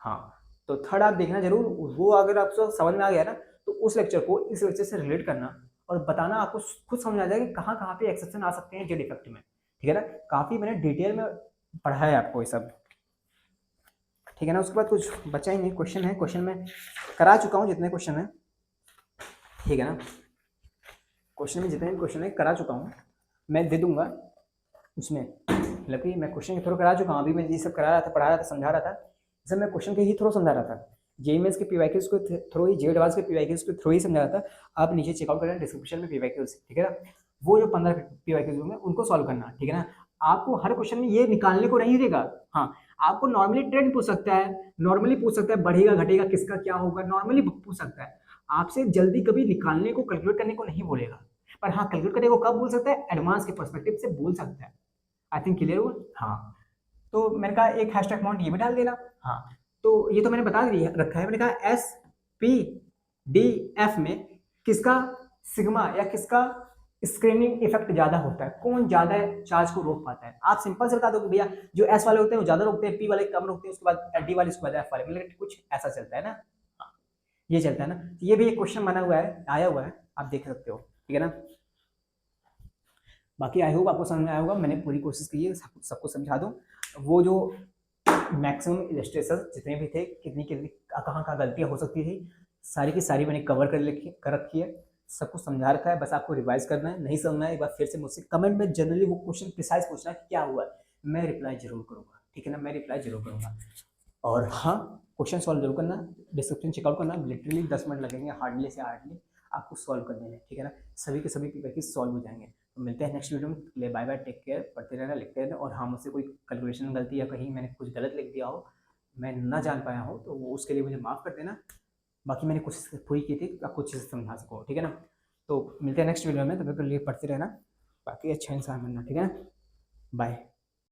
हाँ तो थर्ड आप देखना जरूर, वो अगर आपको समझ में आ गया ना तो उस लेक्चर को इस लेक्चर से रिलेट करना और बताना, आपको खुद समझ आ जाएगा कि कहाँ कहाँ पे एक्सेप्शन आ सकते हैं जेड इफेक्ट में, ठीक है ना। काफ़ी मैंने डिटेल में पढ़ा है आपको ये सब, ठीक है ना। उसके बाद कुछ बचा ही नहीं, क्वेश्चन है, क्वेश्चन में करा चुका हूँ जितने क्वेश्चन है, ठीक है ना, क्वेश्चन में जितने भी क्वेश्चन है करा चुका हूँ, मैं दे दूंगा उसमें, मतलब कि मैं क्वेश्चन के थ्रू करा चुका हूँ, अभी मैं ये सब करा रहा था, पढ़ा रहा था, समझा रहा था, जैसे मैं क्वेश्चन के ही थ्रू समझा रहा था, जेईएमएस के पीवाईक्यूज के थ्रू ही, जेड एडवांस के पीवाईक्यूज के थ्रू ही समझा रहा था। आप नीचे चेकआउट करें डिस्क्रिप्शन में पीवाईक्यूज, ठीक है ना, वो जो 15 पीवाईक्यूज होंगे उनको सॉल्व करना, ठीक है ना। आपको हर क्वेश्चन में ये निकालने को नहीं देगा, हाँ आपको नॉर्मली ट्रेंड पूछ सकता है, नॉर्मली पूछ सकता है बढ़ेगा घटेगा किसका क्या होगा, नॉर्मली पूछ सकता है, आपसे जल्दी कभी निकालने को कैलकुलेट करने को नहीं बोलेगा, पर हाँ कैलकुलेट करने को कब बोल सकता है, एडवांस के पर्सपेक्टिव से बोल सकता है। आई थिंक क्लियर हुआ, हाँ तो मैंने कहा एक हैशटैग अमाउंट ये भी डाल देना, हाँ तो ये तो मैंने बता दिया रखा है, मैंने कहा एस पी डी एफ में किसका सिग्मा या किसका स्क्रीनिंग इफेक्ट ज्यादा होता है, कौन ज्यादा चार्ज को रोक पाता है, आप सिंपल से बता दो कि भैया जो एस वाले होते हैं वो ज्यादा रोकते हैं, पी वाले कम रोकते हैं, उसके बाद डी वाले उसके बाद एफ वाले, मतलब कुछ ऐसा चलता है ना, हाँ, ये चलता है ना, तो ये भी एक क्वेश्चन बना हुआ है, आया हुआ है, आप देख सकते हो, ठीक है ना। बाकी आई होप आपको समझ में आया होगा, मैंने पूरी कोशिश की है सबको समझा दूं, वो जो मैक्सिमम इलस्ट्रेशन जितने भी थे, कितनी कितनी कहाँ कहाँ गलतियाँ हो सकती थी, सारी की सारी मैंने कवर कर रखी है, सब कुछ समझा रखा है, बस आपको रिवाइज करना है, नहीं समझना है एक बार फिर से मुझसे कमेंट में जनरली वो क्वेश्चन प्रिसाइज पूछना है क्या हुआ है, मैं रिप्लाई जरूर करूँगा, ठीक है ना, मैं रिप्लाई जरूर करूँगा। और हाँ क्वेश्चन सॉल्व जरूर करना, डिस्क्रिप्शन चेकआउट करना, लिटरली 10 मिनट लगेंगे हार्डली से हार्डली आपको सॉल्व करने में, ठीक है ना, सभी के सभी पीपीक्यू सॉल्व हो जाएंगे। तो मिलते हैं नेक्स्ट वीडियो में, ले बाय बाय, टेक केयर, पढ़ते रहना लिखते रहना, और हाँ मुझसे कोई कैलकुलेशन गलती या कहीं मैंने कुछ गलत लिख दिया हो, मैं ना जान पाया हूँ तो वो उसके लिए मुझे माफ़ कर देना, बाकी मैंने कोशिश पूरी की थी आपको अच्छे से समझा सको, ठीक है ना। तो मिलते हैं नेक्स्ट वीडियो में, तब तक के लिए पढ़ते रहना, बाकी अच्छा इंसान बनना, ठीक है ना, बाय।